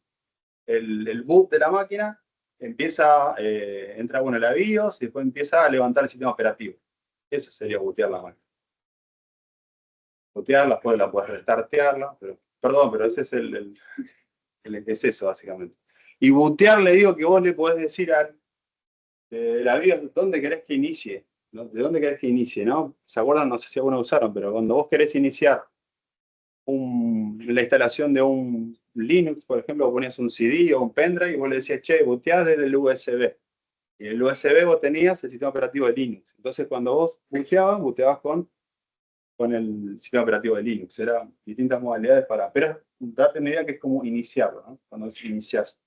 boot de la máquina, entra la BIOS y después empieza a levantar el sistema operativo. Eso sería bootear la máquina. Bootearla, después la puedes restartearla, pero ese es eso, básicamente. Y bootear le digo que vos le podés decir a la BIOS dónde querés que inicie. ¿De dónde querés que inicie? ¿No? ¿Se acuerdan? No sé si algunos usaron, pero cuando vos querés iniciar la instalación de un Linux, por ejemplo, ponías un CD o un pendrive y vos le decías, che, booteás desde el USB. Y en el USB vos tenías el sistema operativo de Linux. Entonces, cuando vos booteabas con el sistema operativo de Linux. Eran distintas modalidades pero date una idea que es como iniciarlo, ¿no? Cuando inicias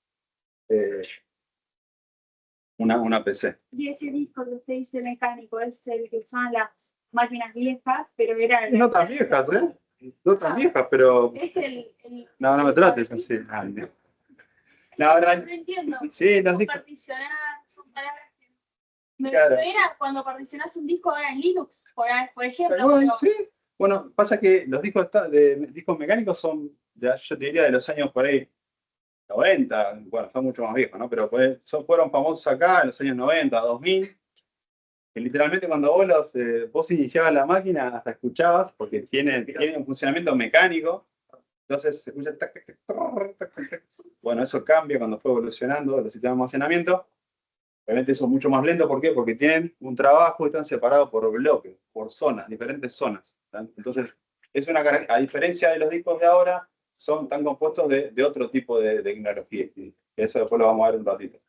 una PC. Y ese disco que usted dice mecánico es el que usaban las máquinas viejas, pero era... No tan viejas, ¿eh? No tan viejas, pero... Es el no me trates así. No, no entiendo. Sí, los discos... Particionar son palabras que... Me Claro. era cuando particionás un disco ahora en Linux, por ejemplo. Bueno, sí. Bueno, pasa que los discos discos mecánicos son, yo te diría, de los años por ahí 90, bueno, son mucho más viejos, ¿no? Pero fueron famosos acá en los años 90, 2000, que literalmente cuando vos iniciabas la máquina hasta escuchabas, porque tienen un funcionamiento mecánico, entonces se escucha tac, tac, tac, tac, tac, tac. Bueno, eso cambia cuando fue evolucionando los sistemas de almacenamiento. Obviamente eso es mucho más lento, ¿por qué? Porque tienen un trabajo y están separados por bloques, por zonas, diferentes zonas. Entonces, a diferencia de los discos de ahora, están compuestos de otro tipo de tecnología. Y eso después lo vamos a ver un ratito.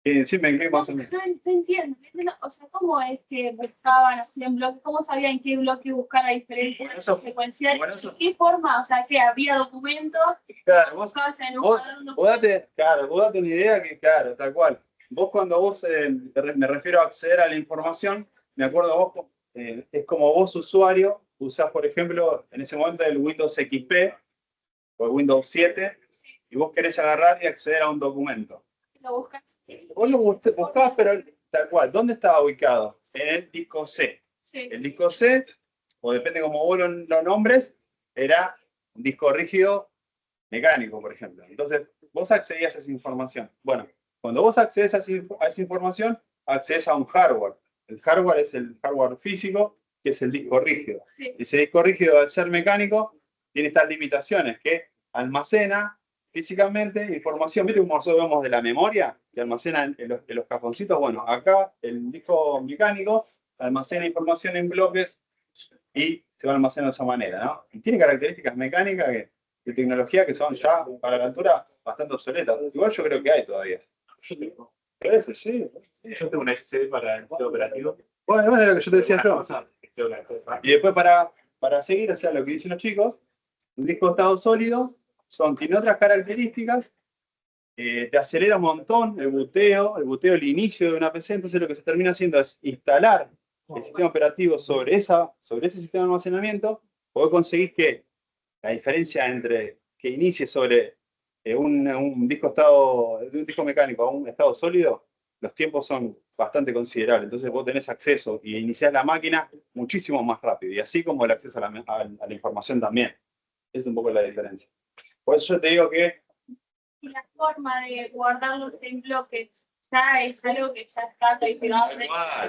Y decime en qué más o menos. No entiendo. O sea, ¿cómo es que buscaban así en bloques? ¿Cómo sabían en qué bloque buscar a diferencia secuencial? ¿De qué forma? O sea, que había documentos. Claro, vos date una idea que, claro, tal cual. Vos cuando me refiero a acceder a la información, me acuerdo es como vos usuario, usás, por ejemplo, en ese momento el Windows XP o el Windows 7, y vos querés agarrar y acceder a un documento. Lo buscas. Vos lo buscabas, pero tal cual. ¿Dónde estaba ubicado? En el disco C. Sí. El disco C, o depende cómo vos lo nombres, era un disco rígido mecánico, por ejemplo. Entonces, vos accedías a esa información. Bueno, cuando vos accedes a esa información, accedes a un hardware. El hardware es el hardware físico, que es el disco rígido. Sí. Ese disco rígido, al ser mecánico, tiene estas limitaciones, que almacena físicamente información. ¿Viste cómo nosotros vemos de la memoria? Que almacena en los cajoncitos. Bueno, acá el disco mecánico almacena información en bloques y se va almacenando de esa manera, ¿no? Y tiene características mecánicas de tecnología que son ya, para la altura, bastante obsoletas. Igual yo creo que hay todavía. Parece, sí. Yo tengo una SSD para el sistema operativo. Bueno, es lo que yo te decía yo. Y después para seguir, o sea, lo que dicen los chicos, un disco de estado sólido tiene otras características, te acelera un montón el buteo, el inicio de una PC, entonces lo que se termina haciendo es instalar el sistema operativo sobre ese sistema de almacenamiento, podés conseguir que la diferencia entre que inicie sobre un disco mecánico a un estado sólido, los tiempos son bastante considerables. Entonces vos tenés acceso y iniciás la máquina muchísimo más rápido. Y así como el acceso a la información también. Esa es un poco la diferencia. Por eso yo te digo que... Y la forma de guardarlos en bloques ya es algo que ya está codificado.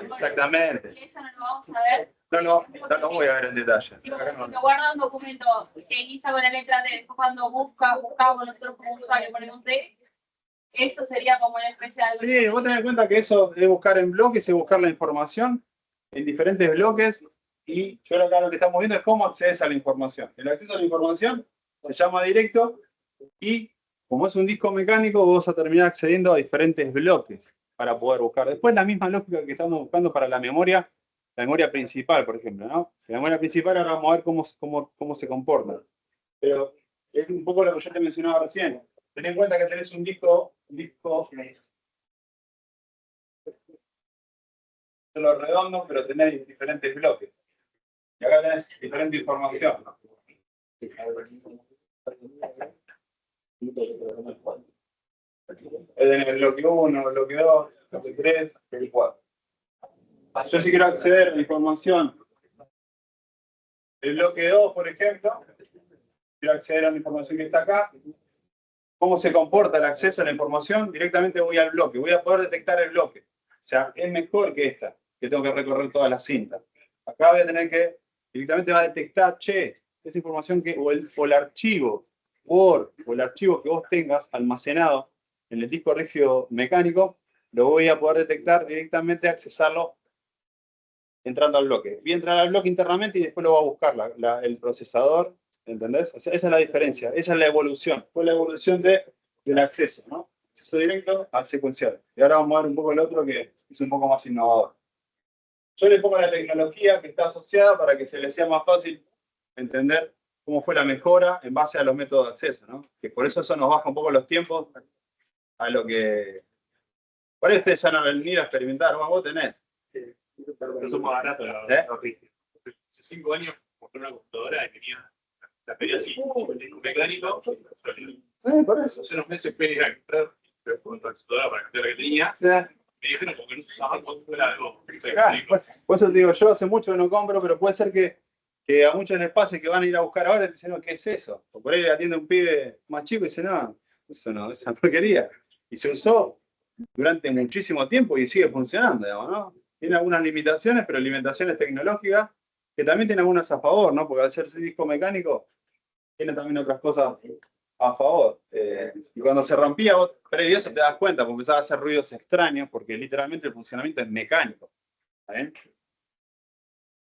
Exactamente. Y eso no lo vamos a ver. No lo voy a ver en detalle. Tipo, Acá no. cuando guarda un documento que inicia con la letra D, después cuando buscamos nosotros como usuario ponemos D, eso sería como una especie de... Sí, vos tenés en cuenta que eso es buscar en bloques, es buscar la información en diferentes bloques, y yo acá lo que estamos viendo es cómo accedes a la información. El acceso a la información se llama directo, y como es un disco mecánico, vos vas a terminar accediendo a diferentes bloques para poder buscar. Después la misma lógica que estamos buscando para la memoria principal, por ejemplo, ¿no? La memoria principal ahora vamos a ver cómo se comporta. Pero es un poco lo que yo te mencionaba recién. Ten en cuenta que tenés un disco lo redondo, pero tenés diferentes bloques. Y acá tenés diferente información. Tenés el bloque 1, el bloque 2, el bloque 3, el 4. Yo si quiero acceder a la información del bloque 2, por ejemplo, quiero acceder a la información que está acá. ¿Cómo se comporta el acceso a la información? Directamente voy al bloque, voy a poder detectar el bloque. O sea, es mejor que esta, que tengo que recorrer toda la cinta. Acá voy a tener que, directamente va a detectar, che, esa información o el archivo Word o el archivo que vos tengas almacenado en el disco rígido mecánico, lo voy a poder detectar directamente, accesarlo entrando al bloque. Voy a entrar al bloque internamente y después lo voy a buscar el procesador. ¿Entendés? O sea, esa es la diferencia, esa es la evolución. Fue la evolución del acceso, ¿no? Acceso directo al secuencial. Y ahora vamos a ver un poco el otro que es un poco más innovador. Yo le pongo la tecnología que está asociada para que se les sea más fácil entender cómo fue la mejora en base a los métodos de acceso, ¿no? Que por eso nos baja un poco los tiempos a lo que... Por este ya no ni a experimentar, vos tenés. No somos baratos, ¿Eh? Hace 5 años compré una computadora y tenía la pedí así, el disco mecánico. Por eso. Hace unos meses fui a comprar con computadora para cambiar la que tenía. Sí. Me dijeron porque no se usaba cuando fuera algo. Por eso te digo, yo hace mucho que no compro, pero puede ser que a muchos les pase que van a ir a buscar ahora y dicen, no, ¿qué es eso? O por ahí le atiende un pibe más chico y dice, no, eso no, esa porquería. Y se usó durante muchísimo tiempo y sigue funcionando, digamos, ¿no? Tiene algunas limitaciones, pero limitaciones tecnológicas que también tienen algunas a favor, ¿no? Porque al ser disco mecánico, tiene también otras cosas a favor. Y cuando se rompía, vos previo a eso te das cuenta, porque empezaba a hacer ruidos extraños, porque literalmente el funcionamiento es mecánico. ¿Está bien?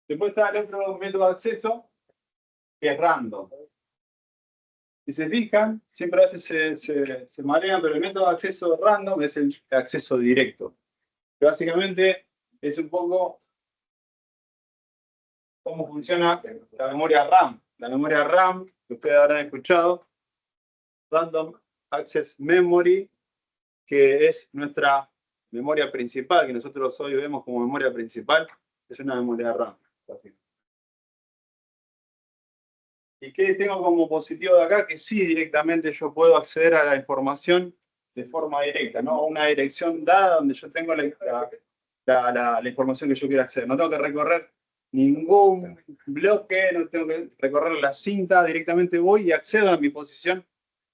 Después está el otro método de acceso, que es random. Si se fijan, siempre a veces se marean, pero el método de acceso random es el acceso directo. Que básicamente es un poco cómo funciona la memoria RAM. La memoria RAM, que ustedes habrán escuchado, Random Access Memory, que es nuestra memoria principal, que nosotros hoy vemos como memoria principal, es una memoria RAM. ¿Y qué tengo como positivo de acá? Que sí, directamente yo puedo acceder a la información de forma directa, ¿no? Una dirección dada donde yo tengo la información que yo quiero acceder. No tengo que recorrer ningún bloque, no tengo que recorrer la cinta, directamente voy y accedo a mi posición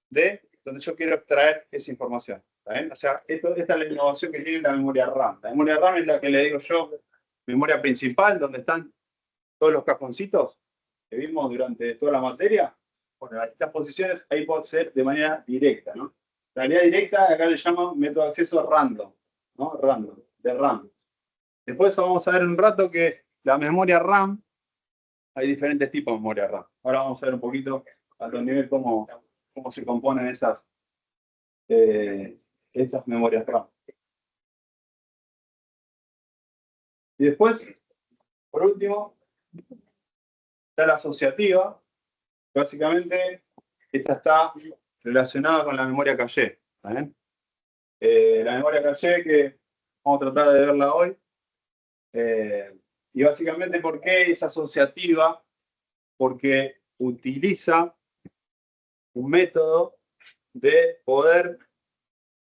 de donde yo quiero extraer esa información. ¿Está bien? O sea, esta es la innovación que tiene la memoria RAM. La memoria RAM es la que le digo yo, memoria principal, donde están todos los cajoncitos que vimos durante toda la materia. Bueno, estas posiciones ahí puedo acceder de manera directa, ¿no? La realidad directa acá le llaman método de acceso random, ¿no? Random, de RAM. Después vamos a ver un rato que la memoria RAM, hay diferentes tipos de memoria RAM. Ahora vamos a ver un poquito a otro nivel cómo se componen estas memorias RAM. Y después, por último, está la asociativa. Básicamente, esta está relacionada con la memoria caché. ¿Vale? La memoria caché que vamos a tratar de verla hoy. Y básicamente, ¿por qué es asociativa? Porque utiliza un método de poder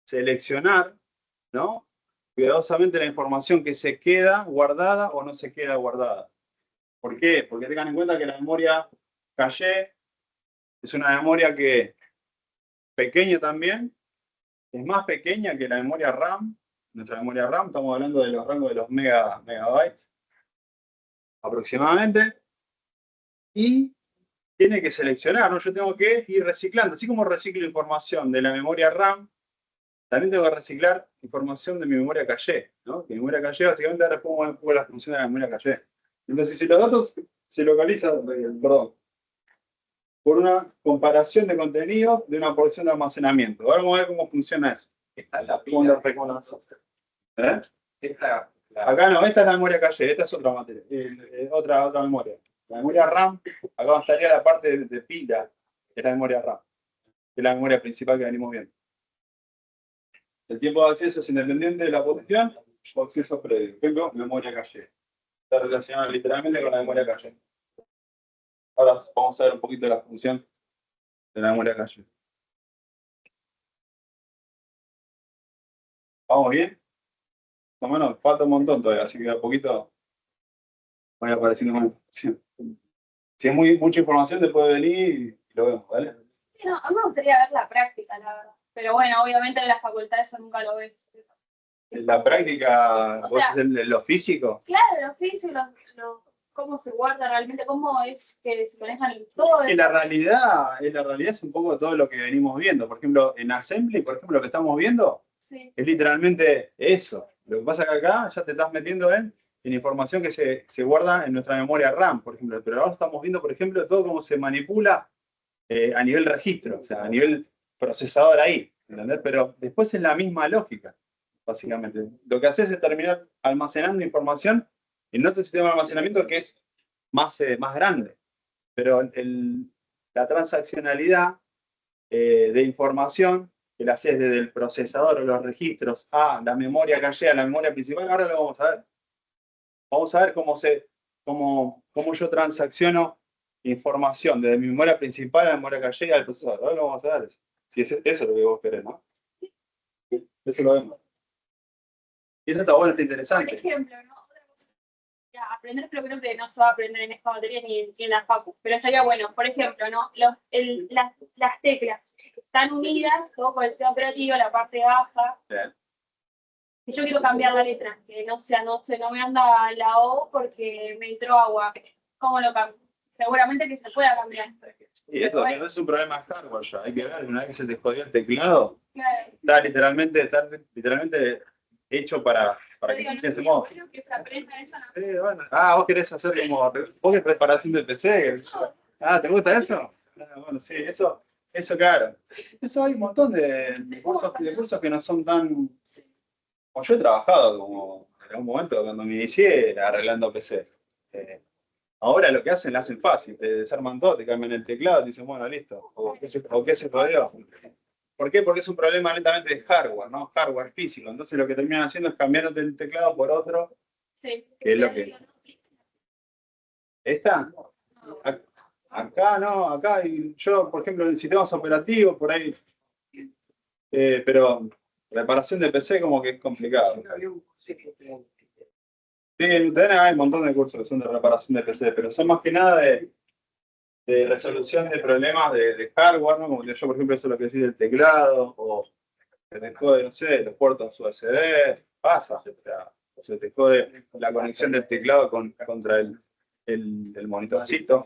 seleccionar, ¿no? Cuidadosamente la información que se queda guardada o no se queda guardada. ¿Por qué? Porque tengan en cuenta que la memoria caché es una memoria que pequeña también, es más pequeña que la memoria RAM. Nuestra memoria RAM, estamos hablando de los rangos de los megabytes aproximadamente. Y tiene que seleccionar, ¿no? Yo tengo que ir reciclando. Así como reciclo información de la memoria RAM, también tengo que reciclar información de mi memoria caché, ¿no? Que mi memoria caché, básicamente, ahora pongo un poco la función de la memoria caché. Entonces, si los datos se localizan, perdón, por una comparación de contenido de una porción de almacenamiento. Ahora vamos a ver cómo funciona eso. Esta es la pila. ¿Eh? Acá no, esta es la memoria caché, esta es otra materia, otra memoria. La memoria RAM, acá estaría la parte de pila, que es la memoria RAM, que es la memoria principal que venimos viendo. El tiempo de acceso es independiente de la posición o acceso previo. Por ejemplo, memoria caché. Está relacionado literalmente con la memoria caché. Ahora vamos a ver un poquito la función de la memoria caché. ¿Vamos bien? Bueno, falta un montón todavía, así que a poquito voy apareciendo más información. Si es mucha información, te puede venir y lo vemos, ¿vale? Sí, no, a mí me gustaría ver la práctica, la verdad. Pero bueno, obviamente en la facultad eso nunca lo ves. En la práctica, O vos sea, haces lo físico. Claro, los físicos, cómo se guarda realmente, cómo es que se manejan todo. En la realidad es un poco todo lo que venimos viendo. Por ejemplo, en Assembly, por ejemplo, lo que estamos viendo Sí. es literalmente eso. Lo que pasa es que acá ya te estás metiendo en información que se guarda en nuestra memoria RAM, por ejemplo. Pero ahora estamos viendo, por ejemplo, todo cómo se manipula a nivel registro, o sea, a nivel procesador ahí, ¿entendés? Pero después es la misma lógica, básicamente. Lo que haces es terminar almacenando información en otro sistema de almacenamiento que es más grande. Pero la transaccionalidad de información que la haces desde el procesador o los registros a la memoria caché, a la memoria principal, ahora lo vamos a ver. Vamos a ver cómo yo transacciono información desde mi memoria principal a la memoria caché y al procesador. Ahora lo vamos a ver. Si eso es lo que vos querés, ¿no? Eso lo vemos. Y eso está bueno, está interesante. Por ejemplo, ¿no? Otra cosa, ya, aprender, pero creo que no se va a aprender en esta materia ni en la facu. Pero estaría bueno, por ejemplo, ¿no? Las teclas están unidas, todo con el sistema operativo, la parte baja. Bien. Y yo quiero cambiar la letra, que no me anda la O porque me entró agua. ¿Cómo lo cambio? Seguramente que se pueda cambiar. Y eso no es un problema de hardware ya. Hay que ver, una vez que se te jodió el teclado, Claro. está literalmente hecho para que Digo, funcione de ese no, modo. creo que se aprenda eso, ¿no? Sí, bueno. Vos querés hacer como. Vos querés preparación de PC. ¿Te gusta eso? Bueno, sí, eso claro. Eso hay un montón de cursos que no son tan. Como yo he trabajado como en algún momento cuando me inicié arreglando PC. Ahora lo que hacen, lo hacen fácil, te desarman todo, te cambian el teclado, te dicen, bueno, listo. ¿O qué se jodió? ¿Por qué? Porque es un problema netamente de hardware, ¿no? Hardware físico. Entonces lo que terminan haciendo es cambiándote el teclado por otro. Sí. ¿Qué es lo que? ¿Esta? Acá no, acá yo, por ejemplo, en sistemas operativos, por ahí, pero reparación de PC como que es complicado. Sí, en UTN hay un montón de cursos que son de reparación de PC, pero son más que nada de resolución de problemas de hardware, ¿no? Como yo, por ejemplo, eso es lo que decís del teclado, o se te jode, no sé, los puertos USB, pasa, o sea, se te jode la conexión del teclado contra el monitorcito.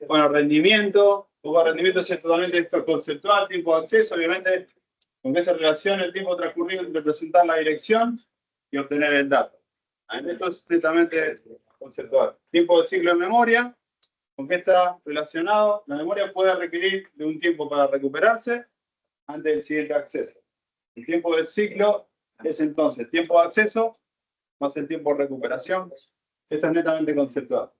Bueno, rendimiento, un poco de rendimiento es totalmente esto conceptual, tiempo de acceso, obviamente, con qué se relaciona el tiempo transcurrido entre presentar la dirección y obtener el dato. Esto es estrictamente conceptual. Tiempo de ciclo de memoria, ¿con qué está relacionado? La memoria puede requerir de un tiempo para recuperarse antes del siguiente acceso. El tiempo de ciclo es entonces el tiempo de acceso más el tiempo de recuperación. Esto es netamente conceptual.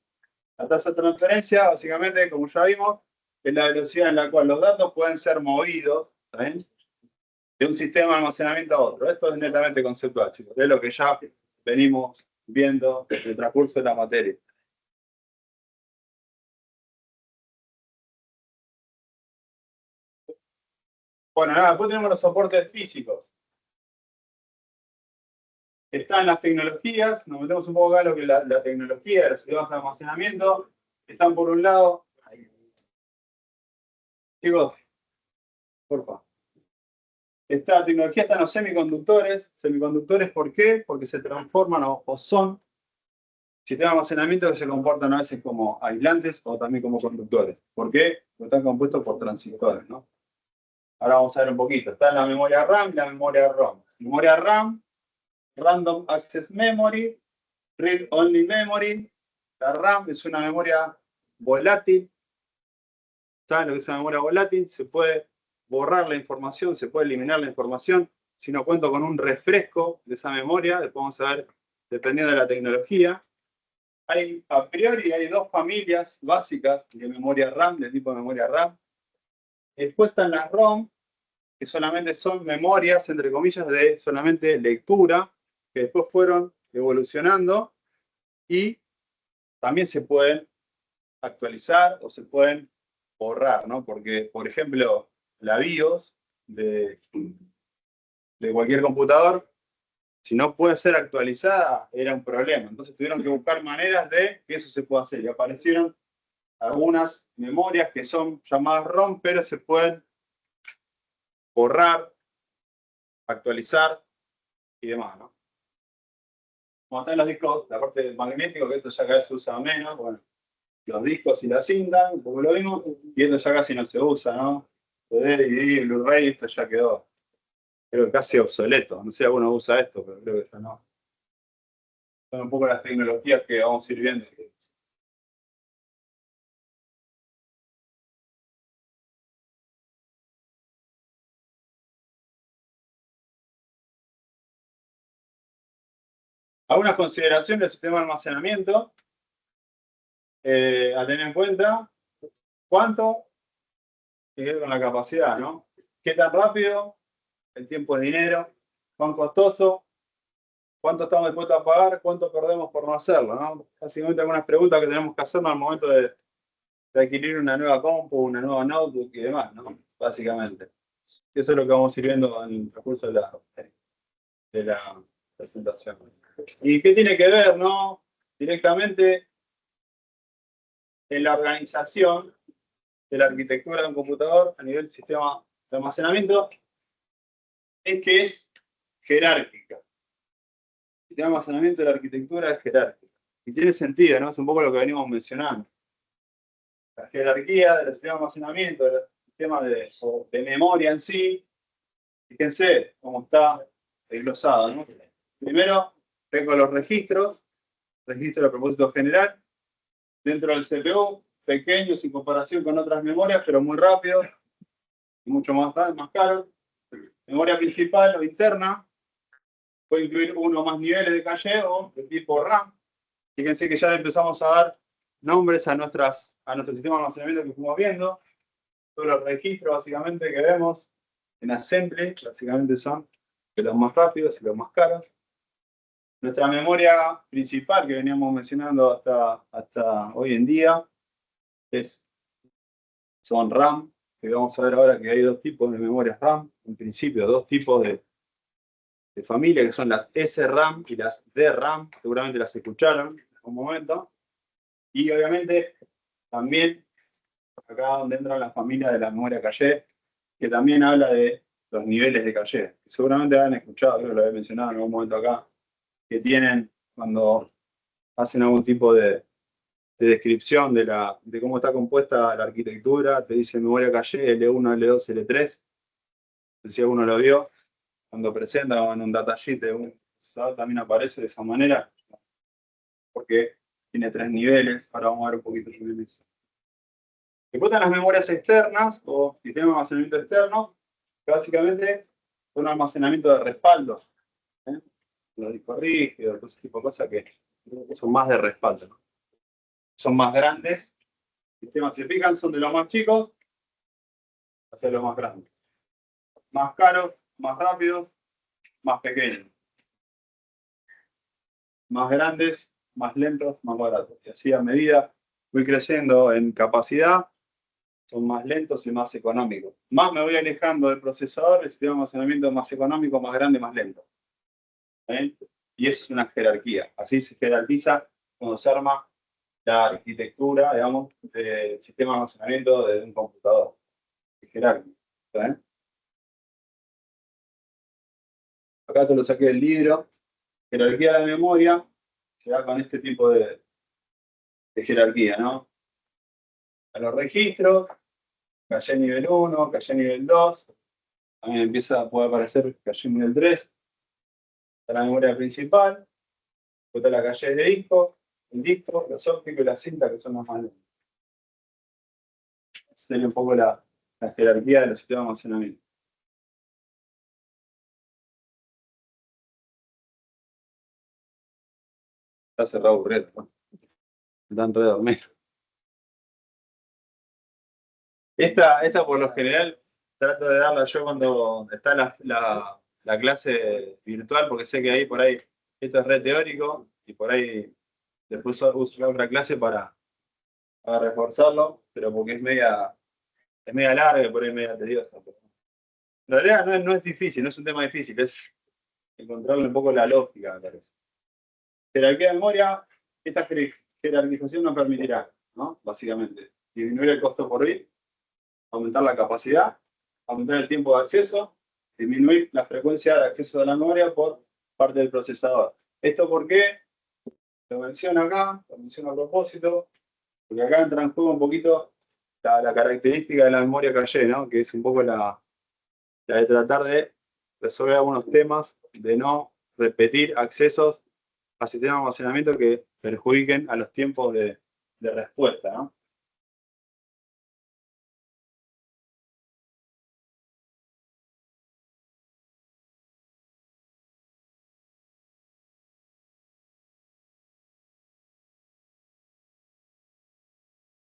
La tasa de transferencia, básicamente, como ya vimos, es la velocidad en la cual los datos pueden ser movidos, ¿saben?, de un sistema de almacenamiento a otro. Esto es netamente conceptual, chicos. Es lo que ya venimos viendo desde el transcurso de la materia. Bueno, nada, después tenemos los soportes físicos. Están las tecnologías, nos metemos un poco acá en lo que es la tecnología, los sistemas de almacenamiento. Están por un lado, chicos, por favor. Esta tecnología está en los semiconductores. Semiconductores, ¿por qué? Porque se transforman o son sistemas de almacenamiento que se comportan a veces como aislantes o también como conductores. ¿Por qué? Porque están compuestos por transistores, ¿no? Ahora vamos a ver un poquito. Está la memoria RAM y la memoria ROM. Memoria RAM, Random Access Memory, Read Only Memory. La RAM es una memoria volátil. ¿Saben lo que es una memoria volátil? Se puede borrar la información, se puede eliminar la información. Si no cuento con un refresco de esa memoria, después vamos a ver, dependiendo de la tecnología. A priori hay dos familias básicas de memoria RAM, de tipo de memoria RAM. Después están las ROM, que solamente son memorias, entre comillas, de solamente lectura, que después fueron evolucionando y también se pueden actualizar o se pueden borrar, ¿no? Porque, por ejemplo, la BIOS de cualquier computador, si no puede ser actualizada, era un problema. Entonces tuvieron que buscar maneras de que eso se pueda hacer. Y aparecieron algunas memorias que son llamadas ROM, pero se pueden borrar, actualizar y demás, ¿no? Como están los discos, la parte magnética, que esto ya cada vez se usa menos, bueno, los discos y la cinta, como lo vimos, y esto ya casi no se usa, ¿no? CD, DVD, Blu-ray, esto ya quedó, creo que casi obsoleto. No sé si alguno usa esto, pero creo que ya no. Son un poco las tecnologías que vamos a ir viendo. Algunas consideraciones del sistema de almacenamiento a tener en cuenta. ¿Cuánto? Tiene que ver con la capacidad, ¿no? ¿Qué tan rápido? El tiempo es dinero. ¿Cuán costoso? ¿Cuánto estamos dispuestos a pagar? ¿Cuánto perdemos por no hacerlo, ¿no? Básicamente algunas preguntas que tenemos que hacernos al momento de adquirir una nueva compu, una nueva notebook y demás, ¿no? Básicamente. Eso es lo que vamos a ir viendo en el transcurso de la presentación. ¿Y qué tiene que ver, no? Directamente en la organización de la arquitectura de un computador a nivel sistema de almacenamiento, es que es jerárquica. El sistema de almacenamiento de la arquitectura es jerárquica. Y tiene sentido, ¿no? Es un poco lo que venimos mencionando. La jerarquía del sistema de almacenamiento, del sistema de memoria en sí. Fíjense cómo está desglosado, ¿no? Primero, tengo los registros, registro de propósito general, dentro del CPU, pequeños en comparación con otras memorias, pero muy rápidos, y mucho más caros. Memoria principal o interna, puede incluir uno o más niveles de caché o de tipo RAM. Fíjense que ya le empezamos a dar nombres a nuestro sistema de almacenamiento que fuimos viendo. Todos los registros básicamente que vemos en Assembly, básicamente son de los más rápidos y los más caros. Nuestra memoria principal que veníamos mencionando hasta hoy en día son RAM, que vamos a ver ahora que hay dos tipos de memorias RAM, en principio dos tipos de familia, que son las SRAM y las DRAM, seguramente las escucharon en algún momento. Y obviamente también acá donde entra la familia de la memoria caché, que también habla de los niveles de caché, que seguramente han escuchado, creo que lo había mencionado en algún momento acá, que tienen cuando hacen algún tipo de descripción de cómo está compuesta la arquitectura, te dice memoria caché L1, L2, L3, si alguno lo vio, cuando presenta en un datasheet de un procesador también aparece de esa manera, porque tiene 3 niveles, ahora vamos a ver un poquito de eso. Después están las memorias externas o sistemas de almacenamiento externos, que básicamente son un almacenamiento de respaldo. Los discos rígidos, ese tipo de cosas que son más de respaldo, ¿no? Son más grandes. Los sistemas se fijan, son de los más chicos hacia los más grandes. Más caros, más rápidos, más pequeños. Más grandes, más lentos, más baratos. Y así a medida voy creciendo en capacidad, son más lentos y más económicos. Más me voy alejando del procesador, el sistema de almacenamiento más económico, más grande, más lento. Y eso es una jerarquía. Así se jerarquiza cuando se arma la arquitectura, digamos, del sistema de almacenamiento de un computador. Es jerárquico. Acá te lo saqué del libro. Jerarquía de memoria se da con este tipo de jerarquía, ¿no? A los registros, caché nivel 1, caché nivel 2, también puede aparecer caché nivel 3, está la memoria principal, después está la caché de disco, el disco, los ópticos y la cinta, que son los más lentos. Esa sería un poco la jerarquía de los sistemas de almacenamiento. Está cerrado aburrido, ¿no? Están re dormidos. Esta por lo general trato de darla yo cuando está la clase virtual, porque sé que ahí por ahí esto es re teórico y por ahí después uso la otra clase para reforzarlo, pero porque es media larga y por ahí media tediosa. En realidad no es difícil, no es un tema difícil, es encontrarle un poco la lógica, me parece. Jerarquía de memoria, esta jerarquización nos permitirá, ¿no? Básicamente, disminuir el costo por bit, aumentar la capacidad, aumentar el tiempo de acceso, disminuir la frecuencia de acceso de la memoria por parte del procesador. ¿Esto por qué? Lo menciono acá, lo menciono a propósito, porque acá entra en juego un poquito la característica de la memoria caché, ¿no? Que es un poco la de tratar de resolver algunos temas, de no repetir accesos a sistemas de almacenamiento que perjudiquen a los tiempos de respuesta, ¿no?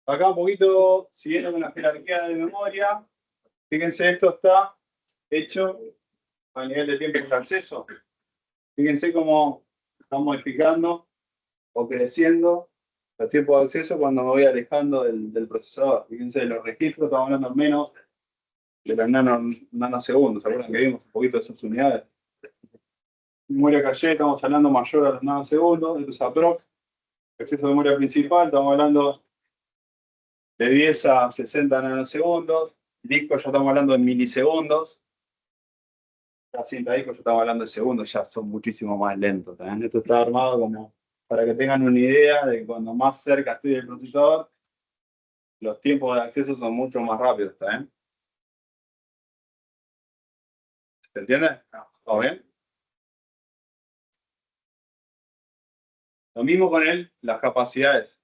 Acá un poquito, siguiendo con la jerarquía de memoria, fíjense, esto está hecho a nivel de tiempo de acceso. Fíjense cómo está modificando o creciendo los tiempos de acceso cuando me voy alejando del procesador. Fíjense, los registros estamos hablando menos de los nanosegundos. ¿Se acuerdan que vimos un poquito de esas unidades? Memoria caché, estamos hablando mayor a los nanosegundos. Esto es aprox. Acceso de memoria principal, estamos hablando de 10 a 60 nanosegundos. Disco ya estamos hablando de milisegundos. La cinta disco ya estamos hablando de segundos, ya son muchísimo más lentos. ¿También? Esto está armado como para que tengan una idea de que cuando más cerca estoy del procesador, los tiempos de acceso son mucho más rápidos. ¿También? ¿Se entiende? ¿Todo bien? Lo mismo con las capacidades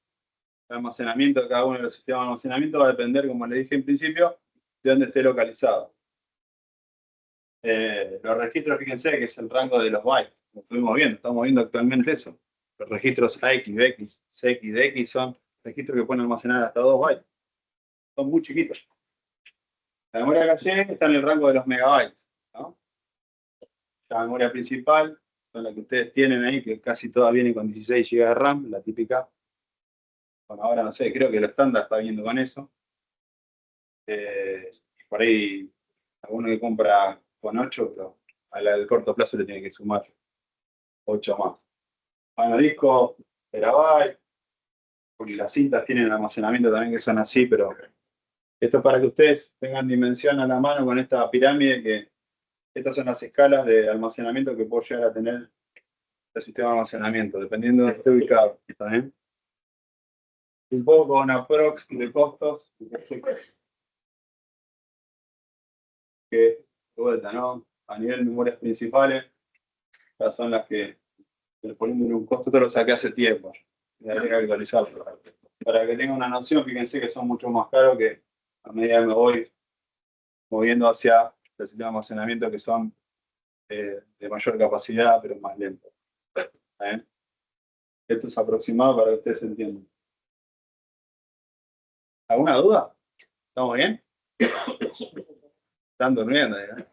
de almacenamiento de cada uno de los sistemas de almacenamiento va a depender, como les dije en principio, de dónde esté localizado. Los registros, fíjense que es el rango de los bytes. Lo estamos viendo actualmente eso. Los registros AX, BX, CX, DX son registros que pueden almacenar hasta 2 bytes. Son muy chiquitos. La memoria caché está en el rango de los megabytes, ¿no? la memoria principal, son las que ustedes tienen ahí, que casi todas vienen con 16 GB de RAM, la típica. Bueno, ahora no sé, creo que lo estándar está viniendo con eso. Por ahí, alguno que compra con 8, pero al corto plazo le tiene que sumar 8 más. Bueno, disco, terabyte, porque las cintas tienen almacenamiento también que son así, pero esto es para que ustedes tengan dimensión a la mano con esta pirámide, que estas son las escalas de almacenamiento que puedo llegar a tener el sistema de almacenamiento, dependiendo de donde esté ubicado. ¿Está bien? Un poco una aprox de costos. Que, de vuelta, ¿no? A nivel de memorias principales, estas son las que, poniéndole un costo, esto lo saqué hace tiempo. Y habría que actualizarlo. Para que tengan una noción, fíjense que son mucho más caros que a medida que me voy moviendo hacia el sistema de almacenamiento que son de mayor capacidad, pero más lentos. ¿Eh? Esto es aproximado para que ustedes entiendan. ¿Alguna duda? ¿Estamos bien? Están durmiendo, ¿eh?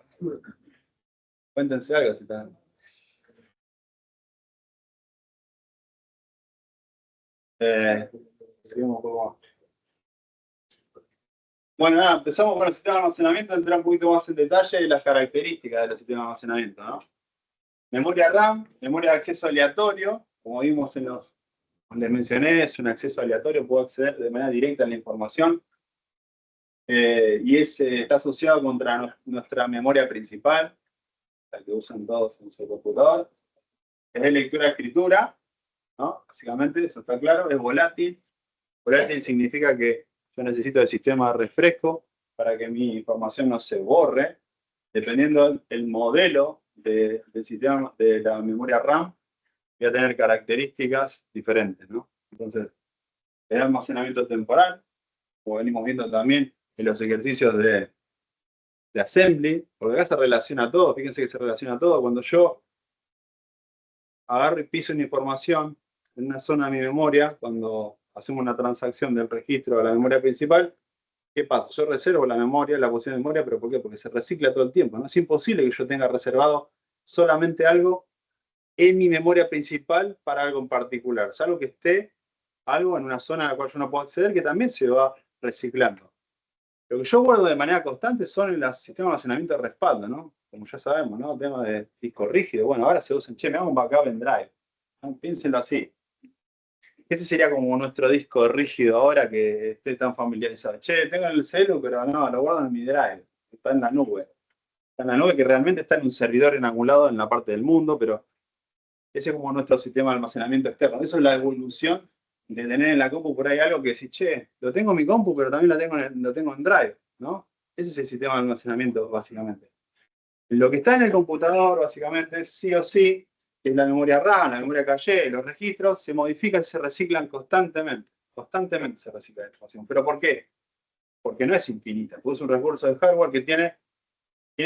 Cuéntense algo si están. Seguimos un poco más. Bueno, nada, empezamos con el sistema de almacenamiento, entrar un poquito más en detalle y las características del sistema de almacenamiento, ¿no? Memoria RAM, memoria de acceso aleatorio, como vimos en los, les mencioné, es un acceso aleatorio, puedo acceder de manera directa a la información. Y está asociado contra nuestra memoria principal, la que usan todos en su computador. Es de lectura-escritura, ¿no? Básicamente, eso está claro, es volátil. Volátil significa que yo necesito el sistema de refresco para que mi información no se borre. Dependiendo del modelo del sistema de la memoria RAM, voy a tener características diferentes, ¿no? Entonces, el almacenamiento temporal, como venimos viendo también en los ejercicios de assembly, porque acá se relaciona todo, fíjense que se relaciona todo. Cuando yo agarro y piso una información en una zona de mi memoria, cuando hacemos una transacción del registro a la memoria principal, ¿qué pasa? Yo reservo la memoria, la posición de memoria, ¿pero por qué? Porque se recicla todo el tiempo, ¿no? Es imposible que yo tenga reservado solamente algo en mi memoria principal para algo en particular, salvo que esté algo en una zona a la cual yo no puedo acceder, que también se va reciclando. Lo que yo guardo de manera constante son en los sistemas de almacenamiento de respaldo, ¿no? Como ya sabemos, ¿no? Tema de disco rígido. Bueno, ahora se usan, che, me hago un backup en Drive, ¿no? Piénsenlo así. Ese sería como nuestro disco rígido ahora que esté tan familiarizado. Che, tengo en el celu, pero no, lo guardo en mi Drive. Está en la nube. Está en la nube que realmente está en un servidor en algún lado en la parte del mundo, pero ese es como nuestro sistema de almacenamiento externo. Eso es la evolución de tener en la compu por ahí algo que decís, che, lo tengo en mi compu, pero también lo tengo en Drive, ¿no? Ese es el sistema de almacenamiento, básicamente. Lo que está en el computador, básicamente, sí o sí, es la memoria RAM, la memoria caché, los registros se modifican y se reciclan constantemente. Constantemente se recicla la información. ¿Pero por qué? Porque no es infinita. Pues es un recurso de hardware que tiene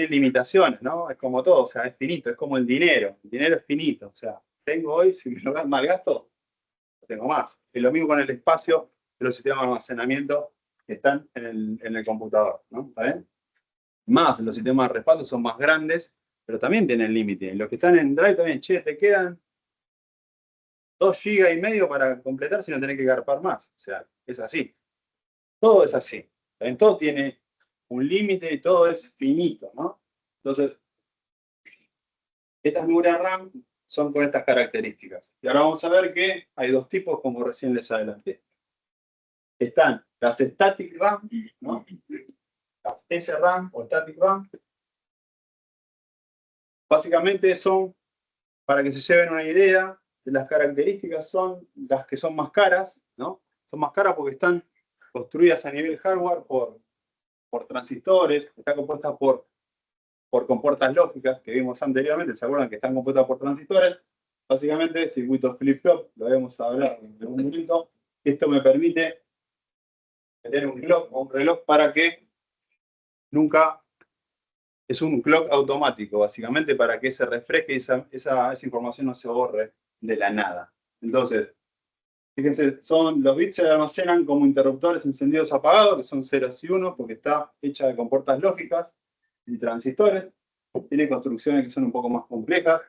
limitaciones, ¿no? Es como todo, o sea, es finito, es como el dinero. El dinero es finito, o sea, tengo hoy, si me lo malgasto, tengo más. Es lo mismo con el espacio de los sistemas de almacenamiento que están en el computador, ¿no? ¿Está bien? Más, los sistemas de respaldo son más grandes, pero también tienen límite. Los que están en Drive también, che, te quedan 2 GB y medio para completar si no tenés que garpar más. O sea, es así. Todo es así. En todo tiene un límite y todo es finito, ¿no? Entonces, estas memorias RAM son con estas características. Y ahora vamos a ver que hay dos tipos, como recién les adelanté. Están las static RAM, ¿no? Las SRAM o static RAM. Básicamente son, para que se lleven una idea, las características son las que son más caras, ¿no? Son más caras porque están construidas a nivel hardware por transistores, están compuestas por compuertas lógicas que vimos anteriormente, ¿se acuerdan que están compuestas por transistores? Básicamente, circuitos flip-flop, lo habíamos hablado en algún momento. Esto me permite tener un clock o un reloj para que nunca... Es un clock automático, básicamente, para que se refresque y esa información no se borre de la nada. Entonces, fíjense, los bits se almacenan como interruptores encendidos o apagados, que son ceros y unos, porque está hecha de compuertas lógicas y transistores. Tiene construcciones que son un poco más complejas.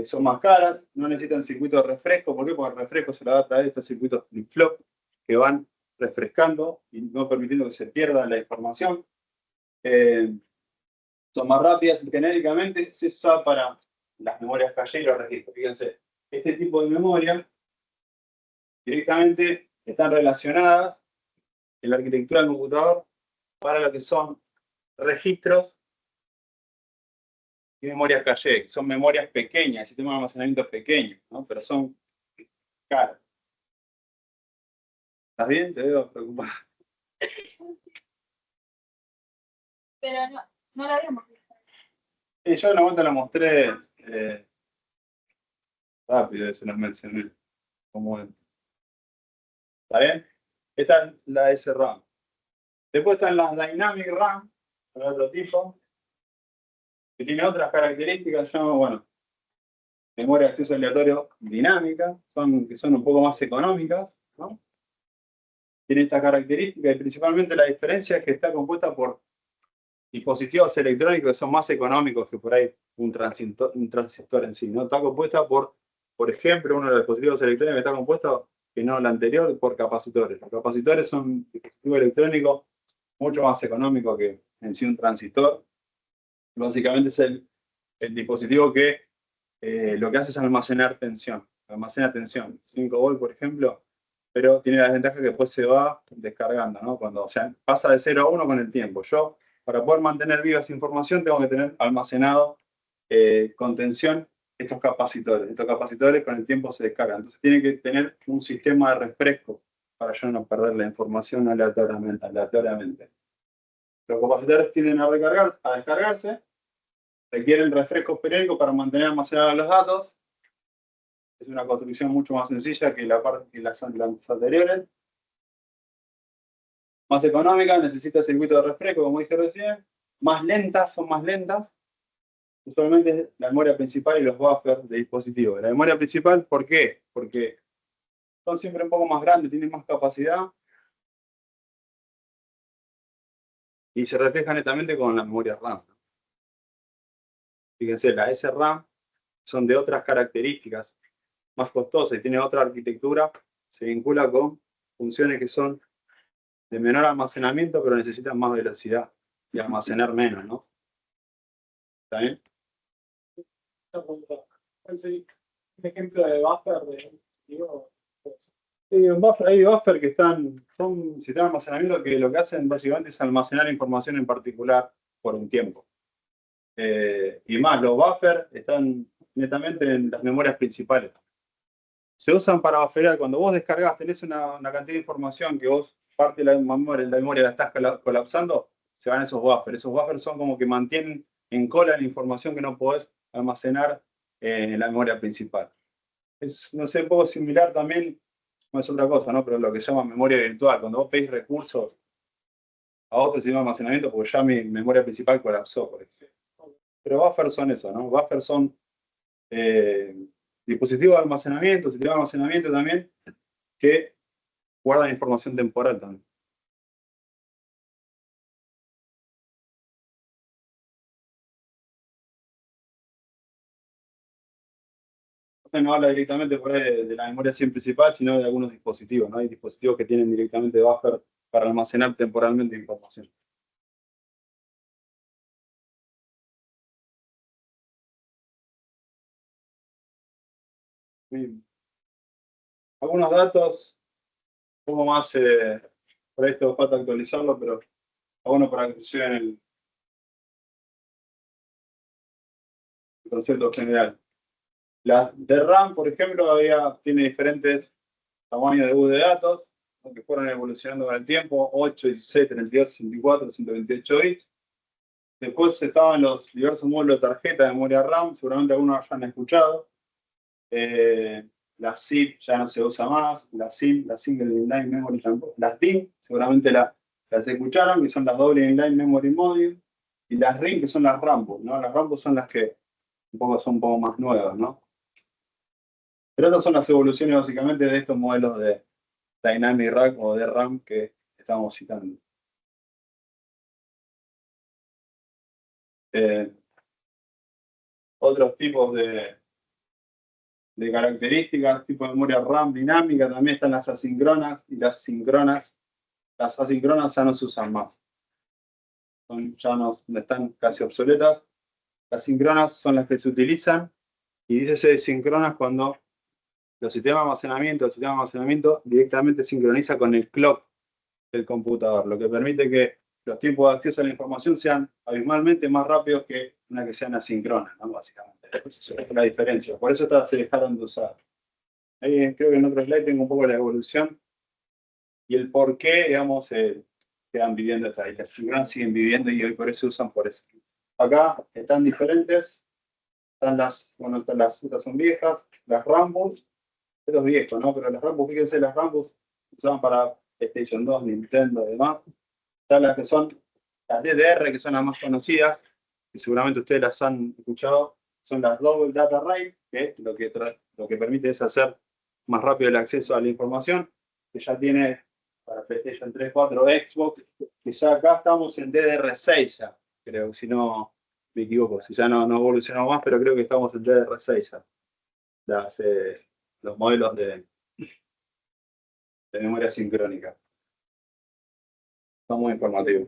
Son más caras, no necesitan circuitos de refresco. ¿Por qué? Porque el refresco se lo da a través de estos circuitos flip-flop que van refrescando y no permitiendo que se pierda la información. Son más rápidas y genéricamente se usa para las memorias caché y los registros. Fíjense, este tipo de memoria directamente están relacionadas en la arquitectura del computador para lo que son registros y memorias caché, que son memorias pequeñas, sistemas de almacenamiento pequeños, ¿no? Pero son caras. ¿Estás bien? Te veo preocupado. Pero no la habíamos visto. Sí, yo en la vuelta la mostré rápido, eso las mencioné. Como ¿está bien? Esta es la SRAM. Después están las Dynamic RAM, de otro tipo, que tiene otras características, bueno, memoria de acceso aleatorio dinámica, que son un poco más económicas, ¿no? Tiene esta característica y principalmente la diferencia es que está compuesta por dispositivos electrónicos que son más económicos que por ahí un transistor en sí, ¿no? Está compuesta por ejemplo, uno de los dispositivos electrónicos que está compuesto, que no el anterior, por capacitores. Los capacitores son un dispositivo electrónico mucho más económico que en sí un transistor. Básicamente es el dispositivo que lo que hace es almacenar tensión. Almacena tensión. 5 volts, por ejemplo, pero tiene la desventaja que después se va descargando, ¿no? Cuando, o sea, pasa de 0 a 1 con el tiempo. Yo, para poder mantener viva esa información, tengo que tener almacenado con tensión estos capacitores. Estos capacitores con el tiempo se descargan. Entonces tiene que tener un sistema de refresco para yo no perder la información aleatoriamente. Los capacitores tienden a descargarse, requieren refrescos periódicos para mantener almacenados los datos. Es una construcción mucho más sencilla que las anteriores. Más económica, necesita circuito de refresco, como dije recién. Son más lentas. Usualmente es la memoria principal y los buffers de dispositivos. La memoria principal, ¿por qué? Porque son siempre un poco más grandes, tienen más capacidad. Y se refleja netamente con la memoria RAM. Fíjense, la SRAM son de otras características, más costosas y tiene otra arquitectura. Se vincula con funciones que son de menor almacenamiento, pero necesitan más velocidad y almacenar menos, ¿no? ¿Está bien? ¿Cuál sería un ejemplo de buffer de digo, Sí, hay buffer que son sistemas de almacenamiento que lo que hacen básicamente es almacenar información en particular por un tiempo. Y más, los buffers están netamente en las memorias principales. Se usan para bufferear. Cuando vos descargas, tenés una cantidad de información que vos parte de la memoria la estás colapsando, se van esos buffers. Esos buffers son como que mantienen en cola la información que no podés almacenar en la memoria principal. Es, no sé, un poco similar también, no es otra cosa, ¿no? Pero lo que se llama memoria virtual. Cuando vos pedís recursos a otro sistema de almacenamiento, porque ya mi memoria principal colapsó, por ejemplo. Pero buffers son eso, ¿no? Buffers son dispositivos de almacenamiento, sistemas de almacenamiento también, que guardan información temporal también. No habla directamente por ahí de la memoria SIM principal, sino de algunos dispositivos, ¿no? Hay dispositivos que tienen directamente buffer para almacenar temporalmente información. Bien. Algunos datos, un poco más, por esto falta actualizarlo, pero está bueno para que se vean el concepto general. La de RAM, por ejemplo, tiene diferentes tamaños de bus de datos, ¿no? Que fueron evolucionando con el tiempo, 8, 16, 32, 64, 128 bits. Después estaban los diversos módulos de tarjeta de memoria RAM, seguramente algunos hayan escuchado. La SIP ya no se usa más, la SIM, la Single Inline Memory tampoco. Las DIMM, seguramente las escucharon, que son las Double Inline Memory Module. Y las RIM, que son las Rambus, ¿no? Las Rambus son las que son un poco más nuevas, ¿no? Pero estas son las evoluciones básicamente de estos modelos de Dynamic RAM o de RAM que estamos citando. Otros tipos de características, tipo de memoria RAM dinámica, también están las asíncronas y las síncronas. Las asíncronas ya no se usan más. Ya no están casi obsoletas. Las síncronas son las que se utilizan y dícese de síncronas cuando el sistema de almacenamiento directamente sincroniza con el clock del computador, lo que permite que los tiempos de acceso a la información sean abismalmente más rápidos que una que sean asíncronas, ¿no? Básicamente. Esa es la diferencia. Por eso estas se dejaron de usar. Ahí creo que en otro slide tengo un poco la evolución y el por qué, digamos, quedan viviendo hasta ahí. Las síncronas siguen viviendo y hoy por eso se usan por eso. Acá están diferentes. Están estas son viejas, las Rambus. Esto es viejo, ¿no? Pero las Rambus, fíjense, las Rambus se usaban para PlayStation 2, Nintendo y demás. Están las que son las DDR, que son las más conocidas, que seguramente ustedes las han escuchado, son las Double Data Rate, que lo que permite es hacer más rápido el acceso a la información, que ya tiene para PlayStation 3, 4, Xbox, que ya acá estamos en DDR6 ya, creo, si no me equivoco, si ya no evolucionamos más, pero creo que estamos en DDR6 ya. Los modelos de memoria sincrónica. Está muy informativo.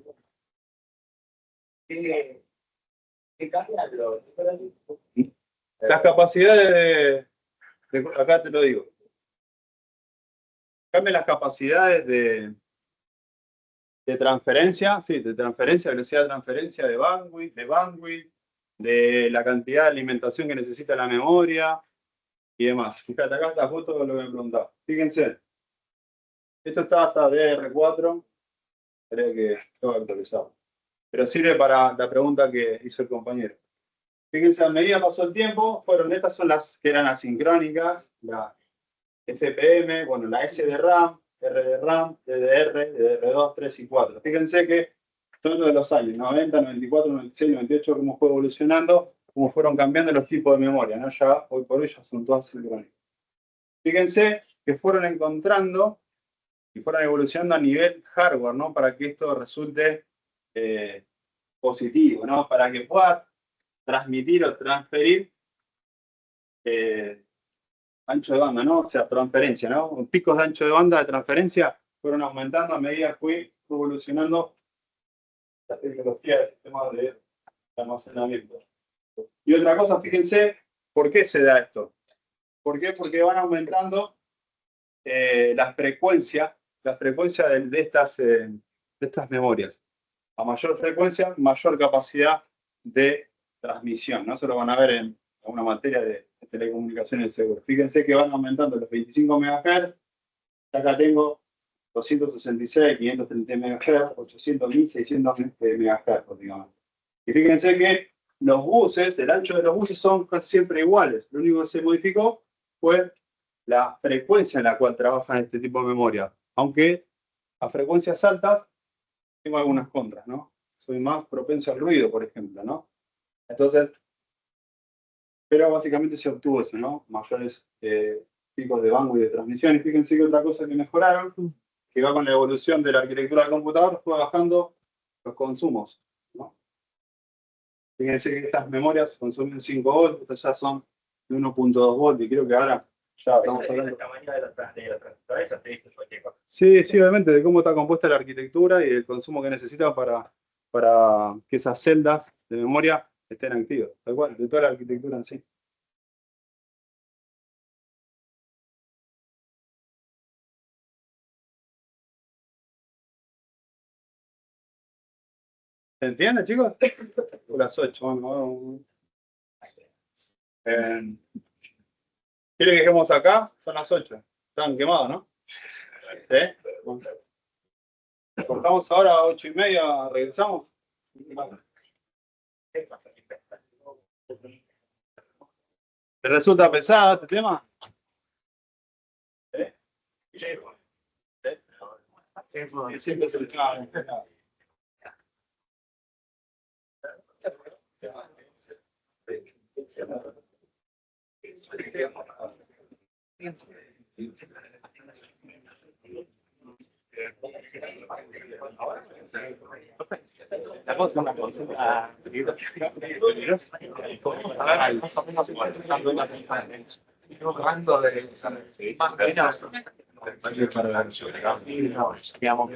¿Qué cambia Las capacidades acá te lo digo. Cambian las capacidades de transferencia, sí, de transferencia, velocidad de transferencia, de bandwidth, de la cantidad de alimentación que necesita la memoria y demás. Fíjate, acá está justo lo que me preguntaba. Fíjense, esto está hasta DR4, creo que tengo actualizado. Pero sirve para la pregunta que hizo el compañero. Fíjense, a medida que pasó el tiempo, estas son las que eran asincrónicas, la FPM, bueno, la SDRAM, RDRAM, DDR, DDR2, 3 y 4. Fíjense que todos de los años 90, 94, 96, 98, cómo fue evolucionando, cómo fueron cambiando los tipos de memoria, ¿no? Ya, hoy por hoy, ya son todas sincrónicas. Fíjense que fueron encontrando y fueron evolucionando a nivel hardware, ¿no? Para que esto resulte positivo, ¿no? Para que pueda transmitir o transferir ancho de banda, ¿no? O sea, transferencia, ¿no? Picos de ancho de banda de transferencia fueron aumentando a medida que fue evolucionando la tecnología del sistema de almacenamiento. Y otra cosa, fíjense, ¿por qué se da esto? ¿Por qué? Porque van aumentando la frecuencia de estas memorias. A mayor frecuencia, mayor capacidad de transmisión, ¿no? Eso lo van a ver en una materia de telecomunicaciones seguro. Fíjense que van aumentando los 25 MHz. Acá tengo 266, 530 MHz, 800, 1600 MHz, digamos. Y fíjense que los buses, el ancho de los buses son casi siempre iguales. Lo único que se modificó fue la frecuencia en la cual trabajan este tipo de memoria. Aunque a frecuencias altas tengo algunas contras, ¿no? Soy más propenso al ruido, por ejemplo, ¿no? Entonces, pero básicamente se obtuvo eso, ¿no? Mayores picos de bandwidth y de transmisión. Y fíjense que otra cosa que mejoraron, que va con la evolución de la arquitectura del computador, fue bajando los consumos, ¿no? Fíjense que estas memorias consumen 5 volts, estas ya son de 1.2 volts, y creo que ahora ya estamos hablando. El tamaño de los transistores, ya te viste cualquier cosa. Sí, obviamente, de cómo está compuesta la arquitectura y el consumo que necesita para que esas celdas de memoria estén activas, tal cual, de toda la arquitectura en sí. ¿Se entiende, chicos? Las 8, bueno. ¿Quieren que dejemos acá? Son las 8. Están quemados, ¿no? ¿Sí? Cortamos ahora a 8:30, regresamos. ¿Te resulta pesado este tema? ¿Eh? Siempre se le cae. La cosa es una consulta más o menos usando una un rango de más o menos digamos